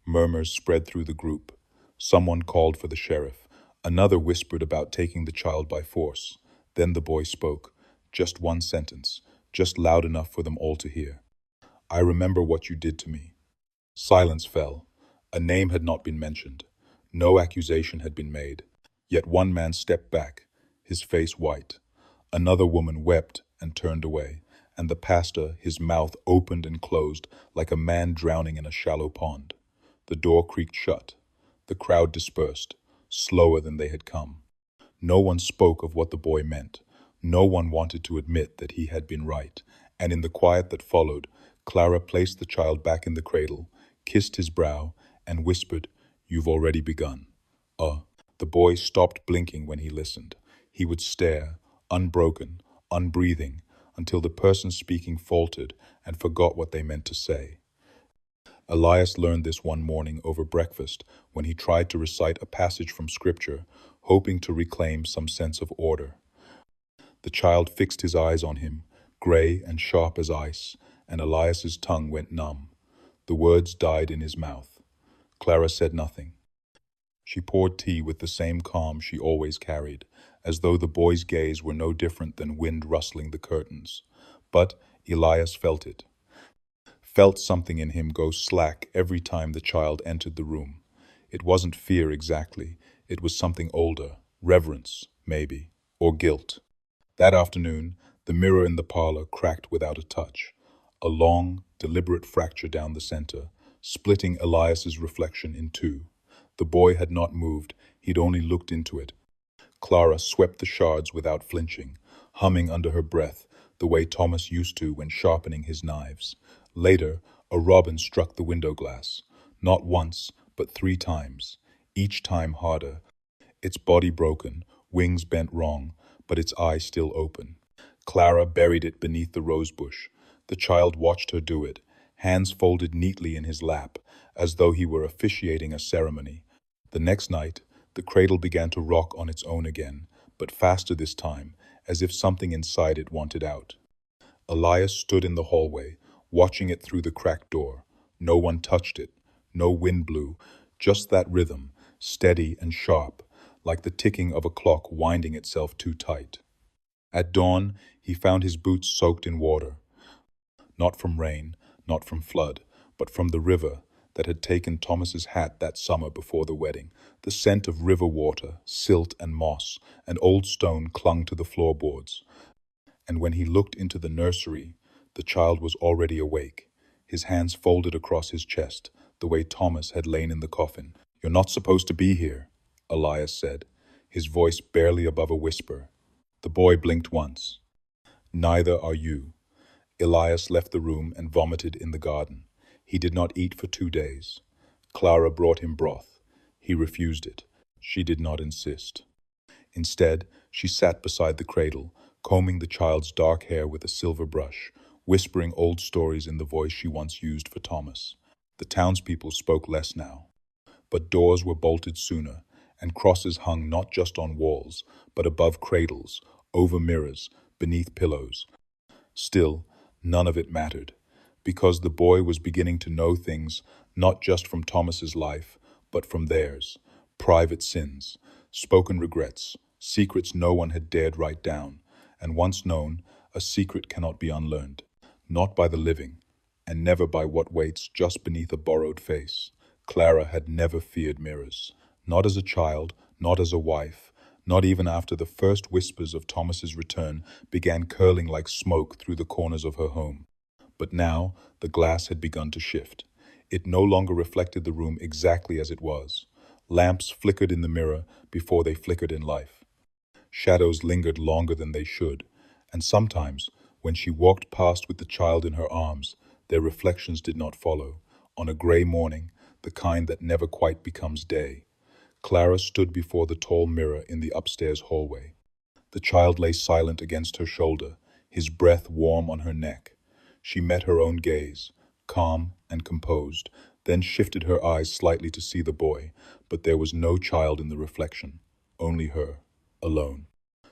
A: Murmurs spread through the group. Someone called for the sheriff. Another whispered about taking the child by force. Then the boy spoke. Just one sentence, just loud enough for them all to hear. "I remember what you did to me." Silence fell. A name had not been mentioned. No accusation had been made. Yet one man stepped back, his face white. Another woman wept and turned away, and the pastor, his mouth opened and closed like a man drowning in a shallow pond. The door creaked shut. The crowd dispersed, slower than they had come. No one spoke of what the boy meant. No one wanted to admit that he had been right, and in the quiet that followed, Clara placed the child back in the cradle, kissed his brow, and whispered, "You've already begun." The boy stopped blinking when he listened. He would stare, unbroken, unbreathing, until the person speaking faltered and forgot what they meant to say. Elias learned this one morning over breakfast when he tried to recite a passage from Scripture, hoping to reclaim some sense of order. The child fixed his eyes on him, gray and sharp as ice, and Elias's tongue went numb. The words died in his mouth. Clara said nothing. She poured tea with the same calm she always carried, as though the boy's gaze were no different than wind rustling the curtains. But Elias felt it. Felt something in him go slack every time the child entered the room. It wasn't fear exactly. It was something older, reverence, maybe, or guilt. That afternoon, the mirror in the parlor cracked without a touch. A long, deliberate fracture down the center, splitting Elias's reflection in two. The boy had not moved, he'd only looked into it. Clara swept the shards without flinching, humming under her breath, the way Thomas used to when sharpening his knives. Later, a robin struck the window glass. Not once, but 3 times. Each time harder. its body broken, wings bent wrong, but its eye still open. Clara buried it beneath the rosebush. The child watched her do it, hands folded neatly in his lap, as though he were officiating a ceremony. The next night, the cradle began to rock on its own again, but faster this time, as if something inside it wanted out. Elias stood in the hallway, watching it through the cracked door. No one touched it. No wind blew. Just that rhythm, steady and sharp, like the ticking of a clock winding itself too tight. At dawn, he found his boots soaked in water, not from rain, not from flood, but from the river that had taken Thomas's hat that summer before the wedding. The scent of river water, silt and moss, and old stone clung to the floorboards. And when he looked into the nursery, the child was already awake, his hands folded across his chest, the way Thomas had lain in the coffin. "You're not supposed to be here," Elias said, his voice barely above a whisper. The boy blinked once. "Neither are you." Elias left the room and vomited in the garden. He did not eat for 2 days. Clara brought him broth. He refused it. She did not insist. Instead, she sat beside the cradle, combing the child's dark hair with a silver brush, whispering old stories in the voice she once used for Thomas. The townspeople spoke less now, but doors were bolted sooner, and crosses hung not just on walls, but above cradles, over mirrors, beneath pillows. Still, none of it mattered, because the boy was beginning to know things not just from Thomas's life, but from theirs. Private sins, spoken regrets, secrets no one had dared write down, and once known, a secret cannot be unlearned, not by the living, and never by what waits just beneath a borrowed face. Clara had never feared mirrors, not as a child, not as a wife, not even after the first whispers of Thomas's return began curling like smoke through the corners of her home. But now the glass had begun to shift. It no longer reflected the room exactly as it was. Lamps flickered in the mirror before they flickered in life. Shadows lingered longer than they should, and sometimes, when she walked past with the child in her arms, their reflections did not follow. On a gray morning, the kind that never quite becomes day, Clara stood before the tall mirror in the upstairs hallway. The child lay silent against her shoulder, his breath warm on her neck. She met her own gaze, calm and composed, then shifted her eyes slightly to see the boy, but there was no child in the reflection, only her, alone,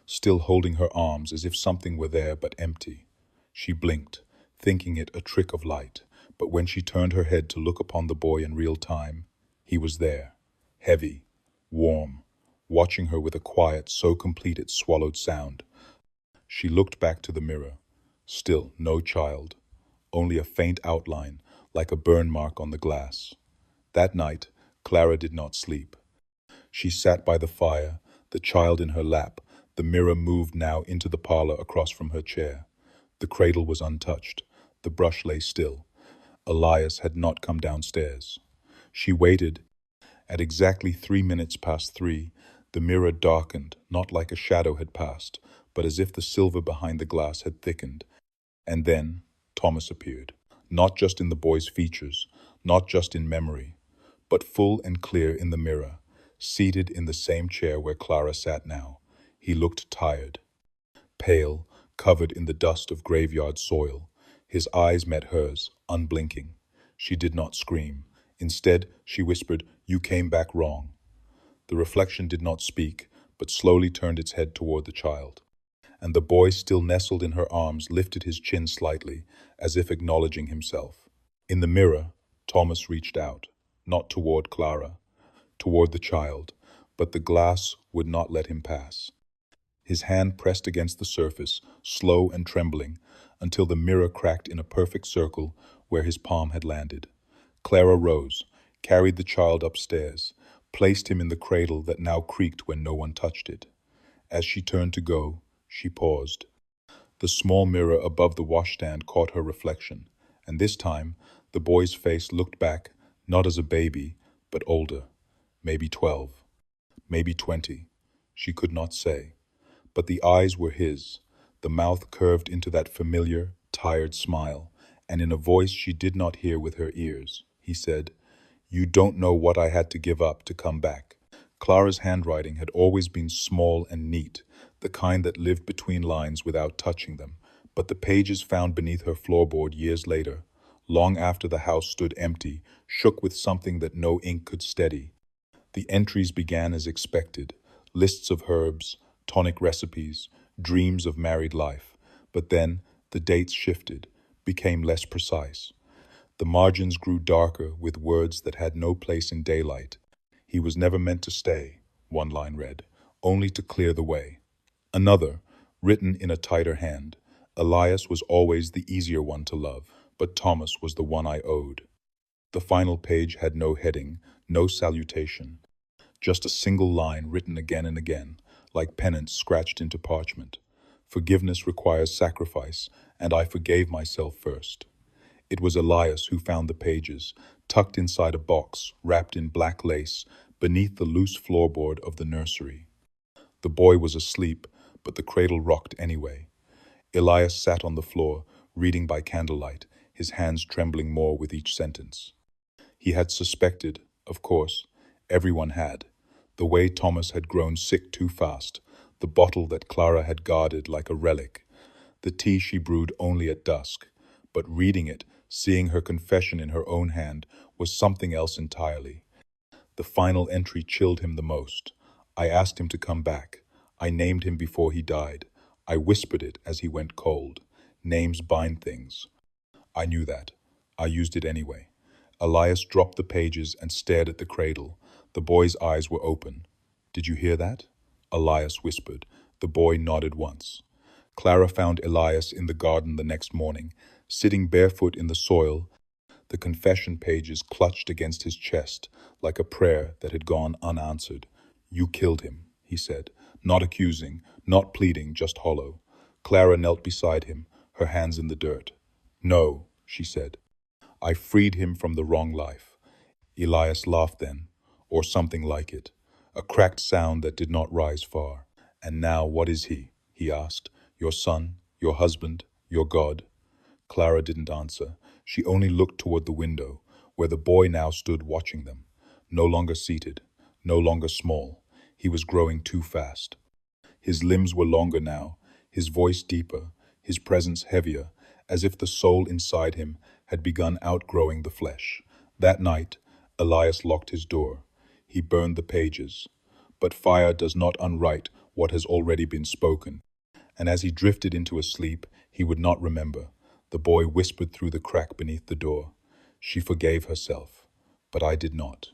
A: still holding her arms as if something were there but empty. She blinked, thinking it a trick of light, but when she turned her head to look upon the boy in real time, he was there, heavy, warm, watching her with a quiet so complete it swallowed sound. She looked back to the mirror. Still no child, only a faint outline, like a burn mark on the glass. That night, Clara did not sleep. She sat by the fire, the child in her lap. The mirror moved now into the parlor across from her chair. The cradle was untouched. The brush lay still. Elias had not come downstairs. She waited. At exactly 3 minutes past 3, the mirror darkened, not like a shadow had passed, but as if the silver behind the glass had thickened. And then Thomas appeared, not just in the boy's features, not just in memory, but full and clear in the mirror, seated in the same chair where Clara sat now. He looked tired, pale, covered in the dust of graveyard soil. His eyes met hers, unblinking. She did not scream. Instead, she whispered, "You came back wrong." The reflection did not speak, but slowly turned its head toward the child. And the boy, still nestled in her arms, lifted his chin slightly, as if acknowledging himself. In the mirror, Thomas reached out, not toward Clara, toward the child, but the glass would not let him pass. His hand pressed against the surface, slow and trembling, until the mirror cracked in a perfect circle where his palm had landed. Clara rose, carried the child upstairs, placed him in the cradle that now creaked when no one touched it. As she turned to go, she paused. The small mirror above the washstand caught her reflection, and this time the boy's face looked back, not as a baby, but older, maybe 12, maybe 20. She could not say. But the eyes were his, the mouth curved into that familiar, tired smile, and in a voice she did not hear with her ears, he said, "You don't know what I had to give up to come back." Clara's handwriting had always been small and neat, the kind that lived between lines without touching them. But the pages found beneath her floorboard years later, long after the house stood empty, shook with something that no ink could steady. The entries began as expected, lists of herbs, tonic recipes, dreams of married life. But then the dates shifted, became less precise. The margins grew darker with words that had no place in daylight. He was never meant to stay, one line read, only to clear the way. Another, written in a tighter hand, Elias was always the easier one to love, but Thomas was the one I owed. The final page had no heading, no salutation, just a single line written again and again, like penance scratched into parchment. Forgiveness requires sacrifice, and I forgave myself first. It was Elias who found the pages, tucked inside a box, wrapped in black lace, beneath the loose floorboard of the nursery. The boy was asleep, but the cradle rocked anyway. Elias sat on the floor, reading by candlelight, his hands trembling more with each sentence. He had suspected, of course, everyone had, the way Thomas had grown sick too fast, the bottle that Clara had guarded like a relic, the tea she brewed only at dusk. But reading it, seeing her confession in her own hand, was something else entirely. The final entry chilled him the most. I asked him to come back. I named him before he died. I whispered it as he went cold. Names bind things. I knew that. I used it anyway. Elias dropped the pages and stared at the cradle. The boy's eyes were open. "Did you hear that?" Elias whispered. The boy nodded once. Clara found Elias in the garden the next morning, sitting barefoot in the soil, the confession pages clutched against his chest, like a prayer that had gone unanswered. "You killed him," he said, not accusing, not pleading, just hollow. Clara knelt beside him, her hands in the dirt. "No," she said. "I freed him from the wrong life." Elias laughed then, or something like it, a cracked sound that did not rise far. "And now what is he asked. "Your son, your husband, your God?" Clara didn't answer. She only looked toward the window, where the boy now stood watching them. No longer seated, no longer small. He was growing too fast. His limbs were longer now, his voice deeper, his presence heavier, as if the soul inside him had begun outgrowing the flesh. That night, Elias locked his door. He burned the pages. But fire does not unwrite what has already been spoken. And as he drifted into a sleep he would not remember, the boy whispered through the crack beneath the door, "She forgave herself, but I did not."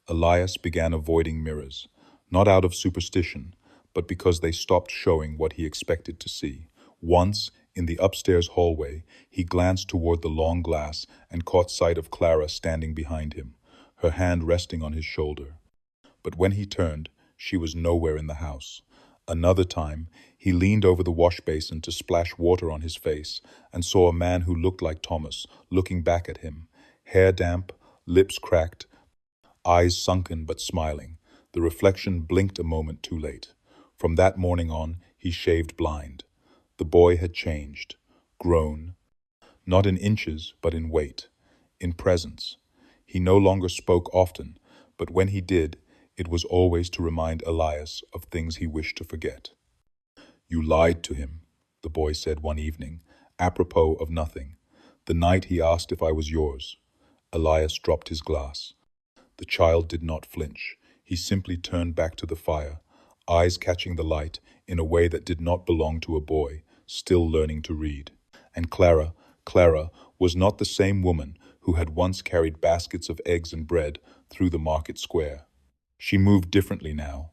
A: Elias began avoiding mirrors, not out of superstition, but because they stopped showing what he expected to see. Once, in the upstairs hallway, he glanced toward the long glass and caught sight of Clara standing behind him, her hand resting on his shoulder. But when he turned, she was nowhere in the house. Another time, he leaned over the wash basin to splash water on his face and saw a man who looked like Thomas looking back at him, hair damp, lips cracked, eyes sunken but smiling. The reflection blinked a moment too late. From that morning on, he shaved blind. The boy had changed, grown, not in inches but in weight, in presence. He no longer spoke often, but when he did, it was always to remind Elias of things he wished to forget. "You lied to him," the boy said one evening, apropos of nothing. "The night he asked if I was yours." Elias dropped his glass. The child did not flinch. He simply turned back to the fire, eyes catching the light in a way that did not belong to a boy, still learning to read. And Clara was not the same woman who had once carried baskets of eggs and bread through the market square. She moved differently now,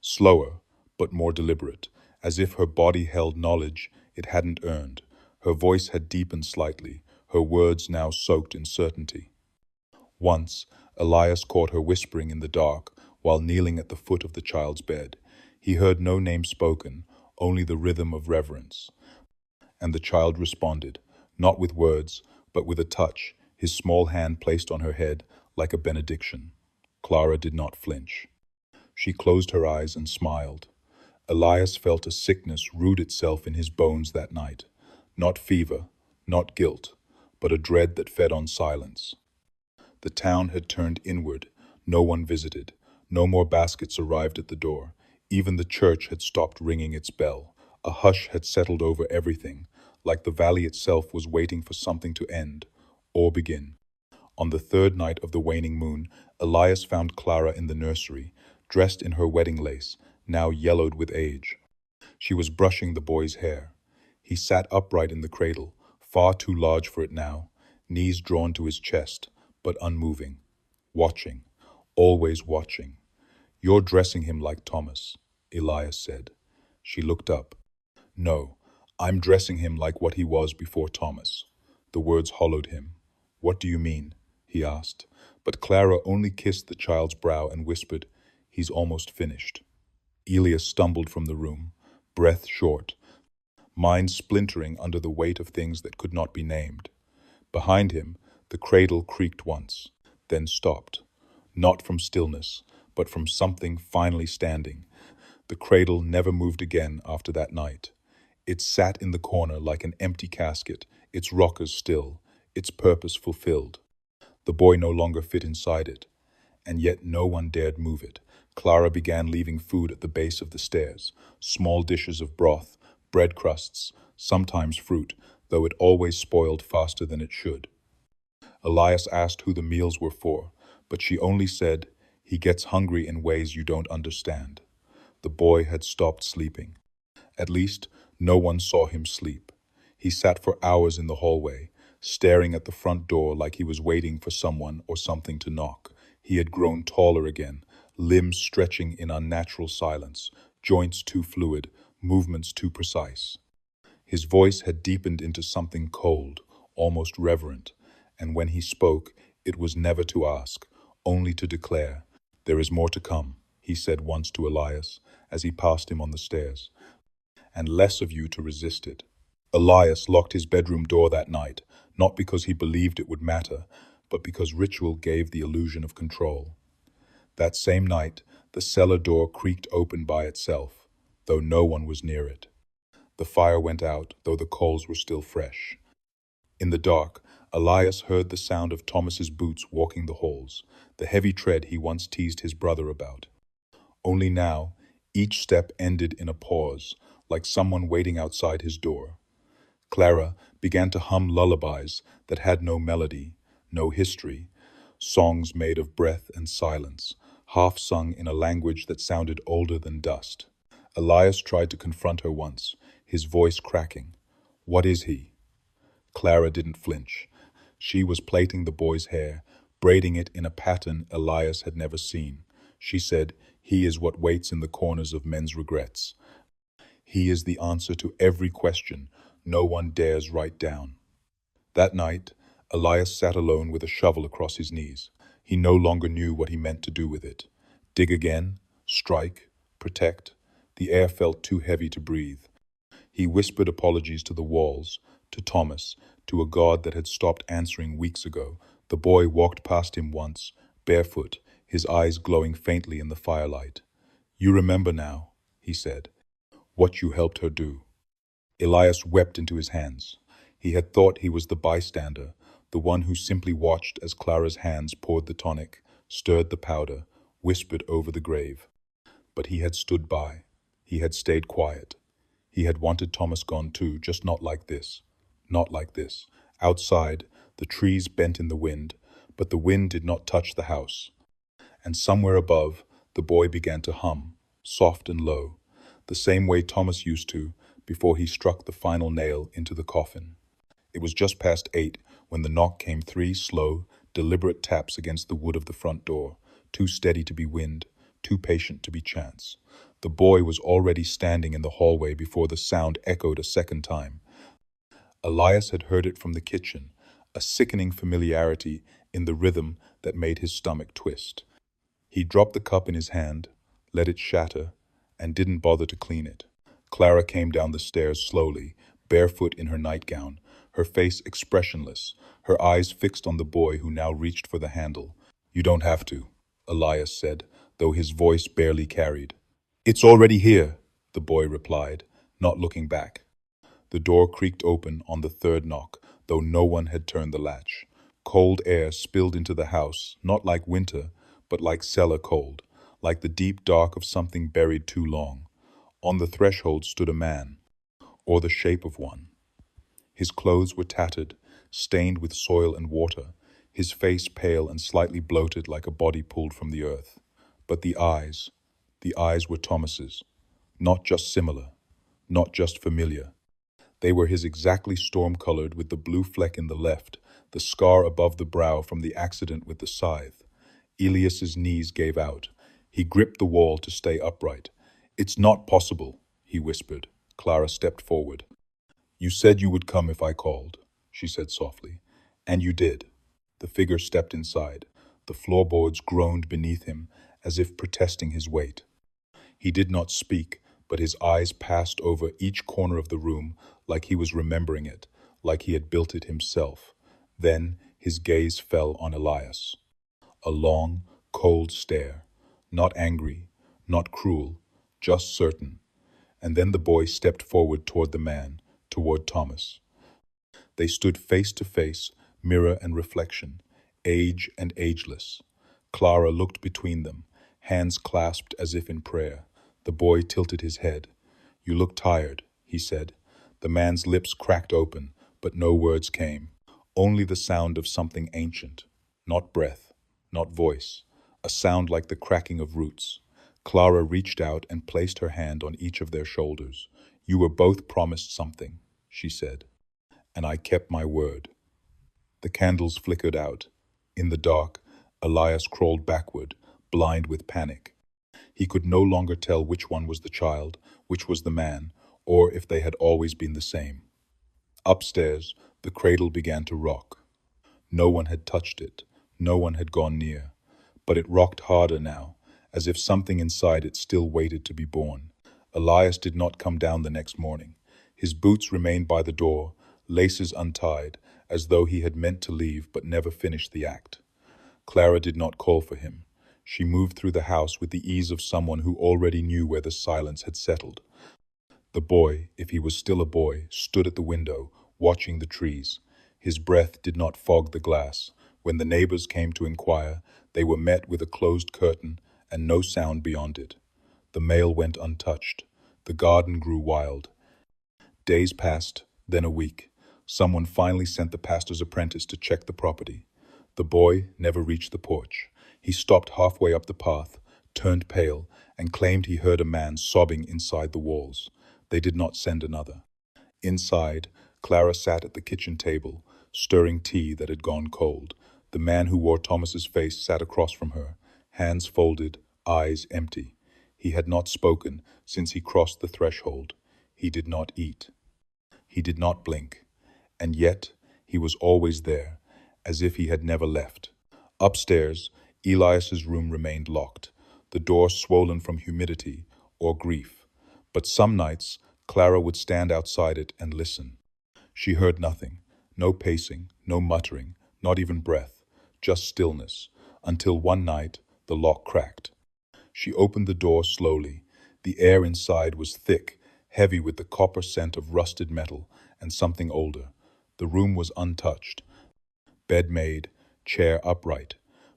A: slower, but more deliberate, as if her body held knowledge it hadn't earned. Her voice had deepened slightly, her words now soaked in certainty. Once, Elias caught her whispering in the dark while kneeling at the foot of the child's bed. He heard no name spoken, only the rhythm of reverence. And the child responded, not with words, but with a touch, his small hand placed on her head like a benediction. Clara did not flinch. She closed her eyes and smiled. Elias felt a sickness root itself in his bones that night. Not fever, not guilt, but a dread that fed on silence. The town had turned inward. No one visited. No more baskets arrived at the door. Even the church had stopped ringing its bell. A hush had settled over everything, like the valley itself was waiting for something to end or begin. On the third night of the waning moon, Elias found Clara in the nursery, dressed in her wedding lace, now yellowed with age. She was brushing the boy's hair. He sat upright in the cradle, far too large for it now, knees drawn to his chest, but unmoving, watching, always watching. "You're dressing him like Thomas," Elias said. She looked up. "No, I'm dressing him like what he was before Thomas." The words hollowed him. "What do you mean?" he asked. But Clara only kissed the child's brow and whispered, "He's almost finished." Elias stumbled from the room, breath short, mind splintering under the weight of things that could not be named. Behind him, the cradle creaked once, then stopped. Not from stillness, but from something finally standing. The cradle never moved again after that night. It sat in the corner like an empty casket, its rockers still, its purpose fulfilled. The boy no longer fit inside it, and yet no one dared move it. Clara began leaving food at the base of the stairs, small dishes of broth, bread crusts, sometimes fruit, though it always spoiled faster than it should. Elias asked who the meals were for, but she only said, "He gets hungry in ways you don't understand." The boy had stopped sleeping. At least, no one saw him sleep. He sat for hours in the hallway, staring at the front door like he was waiting for someone or something to knock. He had grown taller again, limbs stretching in unnatural silence, joints too fluid, movements too precise. His voice had deepened into something cold, almost reverent, and when he spoke, it was never to ask, only to declare. "There is more to come," he said once to Elias as he passed him on the stairs, "and less of you to resist it." Elias locked his bedroom door that night, not because he believed it would matter, but because ritual gave the illusion of control. That same night, the cellar door creaked open by itself, though no one was near it. The fire went out, though the coals were still fresh. In the dark, Elias heard the sound of Thomas's boots walking the halls, the heavy tread he once teased his brother about. Only now, each step ended in a pause, like someone waiting outside his door. Clara began to hum lullabies that had no melody, no history, songs made of breath and silence, half sung in a language that sounded older than dust. Elias tried to confront her once, his voice cracking. "What is he?" Clara didn't flinch. She was plaiting the boy's hair, braiding it in a pattern Elias had never seen. She said, "He is what waits in the corners of men's regrets. He is the answer to every question no one dares write down." That night, Elias sat alone with a shovel across his knees. He no longer knew what he meant to do with it. Dig again? Strike? Protect? The air felt too heavy to breathe. He whispered apologies to the walls, to Thomas, to a God that had stopped answering weeks ago. The boy walked past him once, barefoot, his eyes glowing faintly in the firelight. "You remember now," he said, "what you helped her do." Elias wept into his hands. He had thought he was the bystander, the one who simply watched as Clara's hands poured the tonic, stirred the powder, whispered over the grave. But he had stood by. He had stayed quiet. He had wanted Thomas gone too, just not like this. Not like this. Outside, the trees bent in the wind, but the wind did not touch the house. And somewhere above, the boy began to hum, soft and low, the same way Thomas used to before he struck the final nail into the coffin. It was just past 8 when the knock came, 3 slow, deliberate taps against the wood of the front door, too steady to be wind, too patient to be chance. The boy was already standing in the hallway before the sound echoed a second time. Elias had heard it from the kitchen, a sickening familiarity in the rhythm that made his stomach twist. He dropped the cup in his hand, let it shatter, and didn't bother to clean it. Clara came down the stairs slowly, barefoot in her nightgown, her face expressionless, her eyes fixed on the boy who now reached for the handle. "You don't have to," Elias said, though his voice barely carried. "It's already here," the boy replied, not looking back. The door creaked open on the third knock, though no one had turned the latch. Cold air spilled into the house, not like winter, but like cellar cold, like the deep dark of something buried too long. On the threshold stood a man, or the shape of one. His clothes were tattered, stained with soil and water, his face pale and slightly bloated like a body pulled from the earth. But the eyes were Thomas's, not just similar, not just familiar. They were his, exactly storm-colored, with the blue fleck in the left, the scar above the brow from the accident with the scythe. Elias's knees gave out. He gripped the wall to stay upright. "It's not possible," he whispered. Clara stepped forward. "You said you would come if I called," she said softly. "And you did." The figure stepped inside. The floorboards groaned beneath him, as if protesting his weight. He did not speak, but his eyes passed over each corner of the room like he was remembering it, like he had built it himself. Then his gaze fell on Elias. A long, cold stare, not angry, not cruel, just certain. And then the boy stepped forward toward the man, toward Thomas. They stood face to face, mirror and reflection, age and ageless. Clara looked between them, hands clasped as if in prayer. The boy tilted his head. "You look tired," he said. The man's lips cracked open, but no words came. Only the sound of something ancient. Not breath, not voice. A sound like the cracking of roots. Clara reached out and placed her hand on each of their shoulders. "You were both promised something," she said. "And I kept my word." The candles flickered out. In the dark, Elias crawled backward, blind with panic. He could no longer tell which one was the child, which was the man, or if they had always been the same. Upstairs, the cradle began to rock. No one had touched it. No one had gone near. But it rocked harder now, as if something inside it still waited to be born. Elias did not come down the next morning. His boots remained by the door, laces untied, as though he had meant to leave but never finished the act. Clara did not call for him. She moved through the house with the ease of someone who already knew where the silence had settled. The boy, if he was still a boy, stood at the window, watching the trees. His breath did not fog the glass. When the neighbors came to inquire, they were met with a closed curtain and no sound beyond it. The mail went untouched. The garden grew wild. Days passed, then a week. Someone finally sent the pastor's apprentice to check the property. The boy never reached the porch. He stopped halfway up the path, turned pale, and claimed he heard a man sobbing inside the walls. They did not send another. Inside, Clara sat at the kitchen table, stirring tea that had gone cold. The man who wore Thomas's face sat across from her, hands folded, eyes empty. He had not spoken since he crossed the threshold. He did not eat. He did not blink. And yet, he was always there, as if he had never left. Upstairs, Elias's room remained locked, the door swollen from humidity or grief. But some nights, Clara would stand outside it and listen. She heard nothing, no pacing, no muttering, not even breath, just stillness, until one night the lock cracked. She opened the door slowly. The air inside was thick, heavy with the copper scent of rusted metal and something older. The room was untouched. Bed made, chair upright.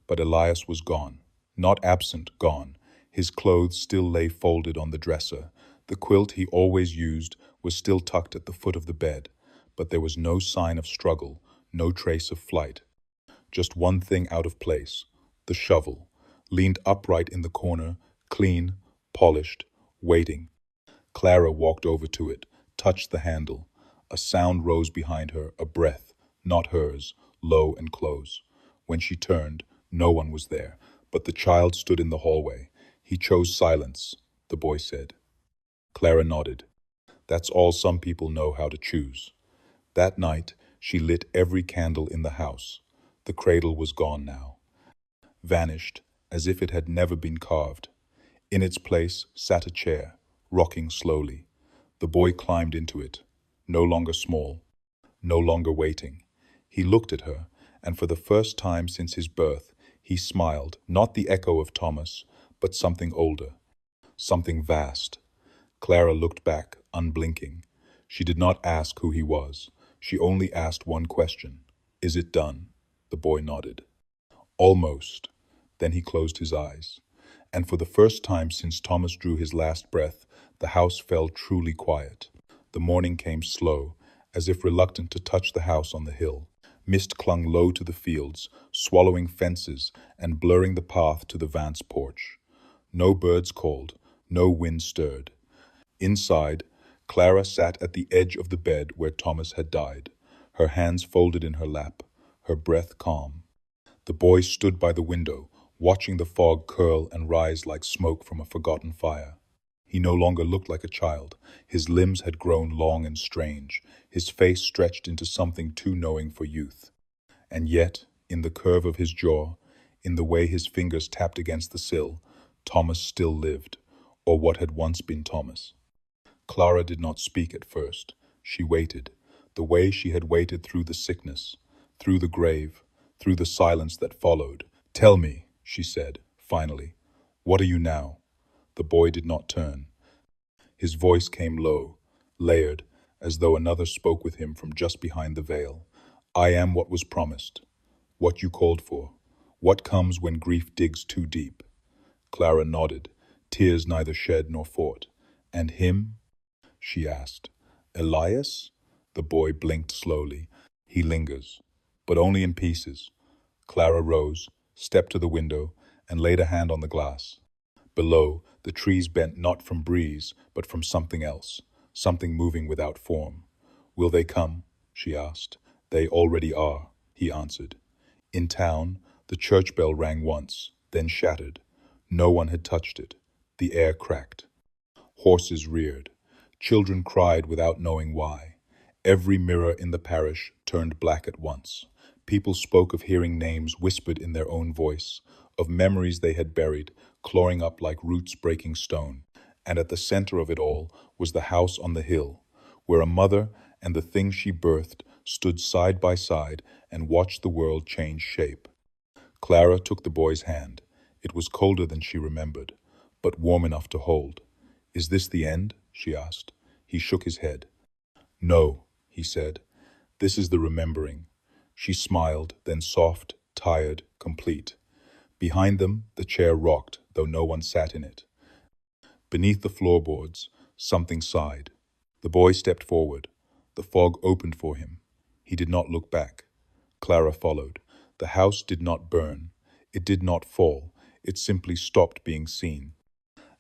A: But Elias was gone. Not absent, gone. His clothes still lay folded on the dresser. The quilt he always used was still tucked at the foot of the bed. But there was no sign of struggle, no trace of flight. Just one thing out of place. The shovel, leaned upright in the corner, clean, polished, waiting. Clara walked over to it, touched the handle. A sound rose behind her, a breath, not hers, low and close. When she turned, no one was there, but the child stood in the hallway. "He chose silence," the boy said. Clara nodded. "That's all some people know how to choose." That night, she lit every candle in the house. The cradle was gone now, vanished, as if it had never been carved. In its place sat a chair, rocking slowly. The boy climbed into it, no longer small, no longer waiting. He looked at her, and for the first time since his birth, he smiled, not the echo of Thomas, but something older, something vast. Clara looked back, unblinking. She did not ask who he was. She only asked one question. "Is it done?" The boy nodded. "Almost." Then he closed his eyes. and for the first time since Thomas drew his last breath, the house fell truly quiet. The morning came slow, as if reluctant to touch the house on the hill. Mist clung low to the fields, swallowing fences and blurring the path to the Vance porch. No birds called, no wind stirred. Inside, Clara sat at the edge of the bed where Thomas had died, her hands folded in her lap, her breath calm. The boy stood by the window, watching the fog curl and rise like smoke from a forgotten fire. He no longer looked like a child. His limbs had grown long and strange, his face stretched into something too knowing for youth. And yet, in the curve of his jaw, in the way his fingers tapped against the sill, Thomas still lived, or what had once been Thomas. Clara did not speak at first. She waited, the way she had waited through the sickness, through the grave, through the silence that followed. "Tell me," she said, finally, "what are you now?" The boy did not turn. His voice came low, layered, as though another spoke with him from just behind the veil. "I am what was promised, what you called for, what comes when grief digs too deep." Clara nodded, tears neither shed nor fought. "And him?" she asked. "Elias?" The boy blinked slowly. "He lingers, but only in pieces." Clara rose, stepped to the window, and laid a hand on the glass. Below, the trees bent not from breeze, but from something else, something moving without form. "Will they come?" she asked. "They already are," he answered. In town, the church bell rang once, then shattered. No one had touched it. The air cracked. Horses reared. Children cried without knowing why. Every mirror in the parish turned black at once. People spoke of hearing names whispered in their own voice, of memories they had buried, clawing up like roots breaking stone. And at the center of it all was the house on the hill, where a mother and the thing she birthed stood side by side and watched the world change shape. Clara took the boy's hand. It was colder than she remembered, but warm enough to hold. "Is this the end?" she asked. He shook his head. "No," he said. "This is the remembering." She smiled, then soft, tired, complete. Behind them, the chair rocked, though no one sat in it. Beneath the floorboards, something sighed. The boy stepped forward. The fog opened for him. He did not look back. Clara followed. The house did not burn. It did not fall. It simply stopped being seen.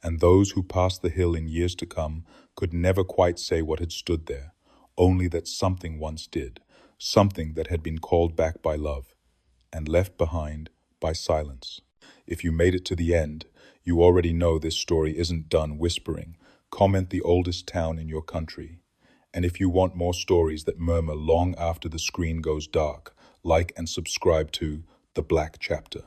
A: And those who passed the hill in years to come could never quite say what had stood there, only that something once did, something that had been called back by love, and left behind by silence. If you made it to the end, you already know this story isn't done whispering. Comment the oldest town in your country. And if you want more stories that murmur long after the screen goes dark, like and subscribe to The Black Chapter.